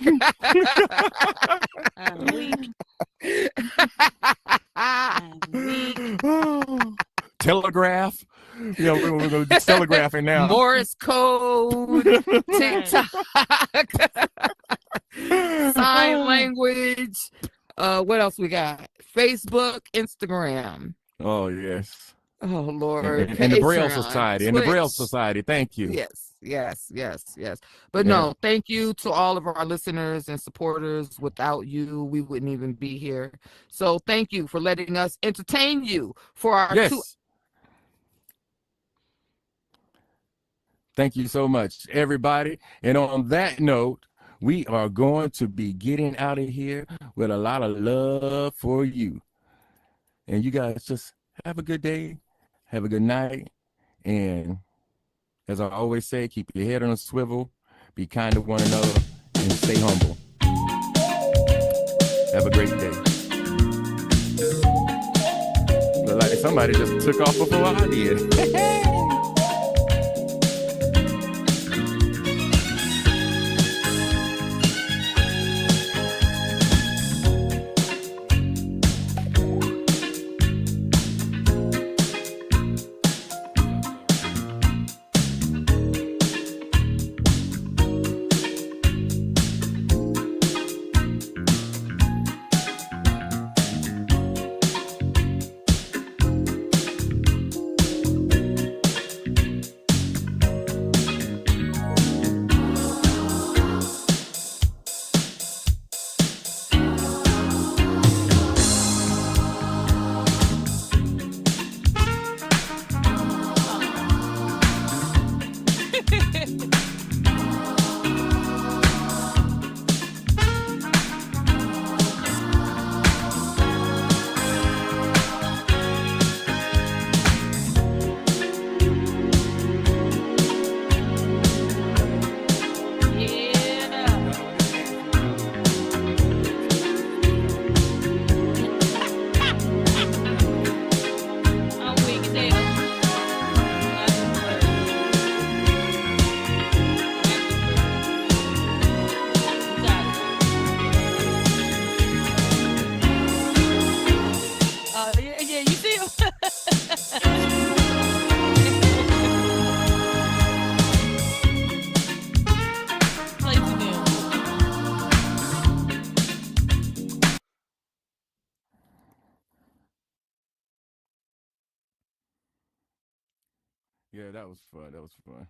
Telegraph. Yeah, we're going to be telegraphing now. Morse code, TikTok, sign language. What else we got? Facebook, Instagram. Oh, yes. Oh, Lord. And the Braille Society. And the Braille Society. Thank you. Yes. But no, thank you to all of our listeners and supporters. Without you, we wouldn't even be here. So thank you for letting us entertain you for our Thank you so much, everybody. And on that note, we are going to be getting out of here with a lot of love for you. And you guys just have a good day, have a good night. And as I always say, keep your head on a swivel, be kind to one another, and stay humble. Have a great day. Look like somebody just took off before I did. Yeah, that was fun. That was fun.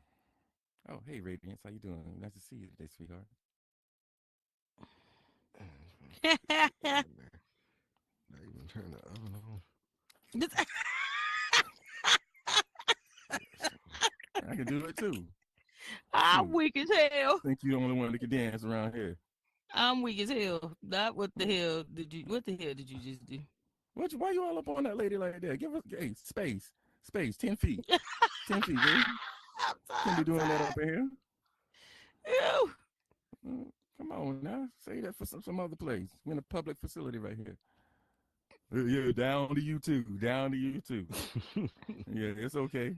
Oh, hey, Radiance, how you doing? Nice to see you today, sweetheart. Not even turn the oven on. I can do it too. I'm Shoot. weak as hell. Think you the only one that can dance around here. I'm weak as hell. Not what the hell did you? What the hell did you just do? Why you all up on that lady like that? Give us space. 10 feet. 10 feet, baby. Can't be doing that up in here. Ew. Come on now. Say that for some other place. We're in a public facility right here. Yeah, down to you too. Down to you too. Yeah, it's okay.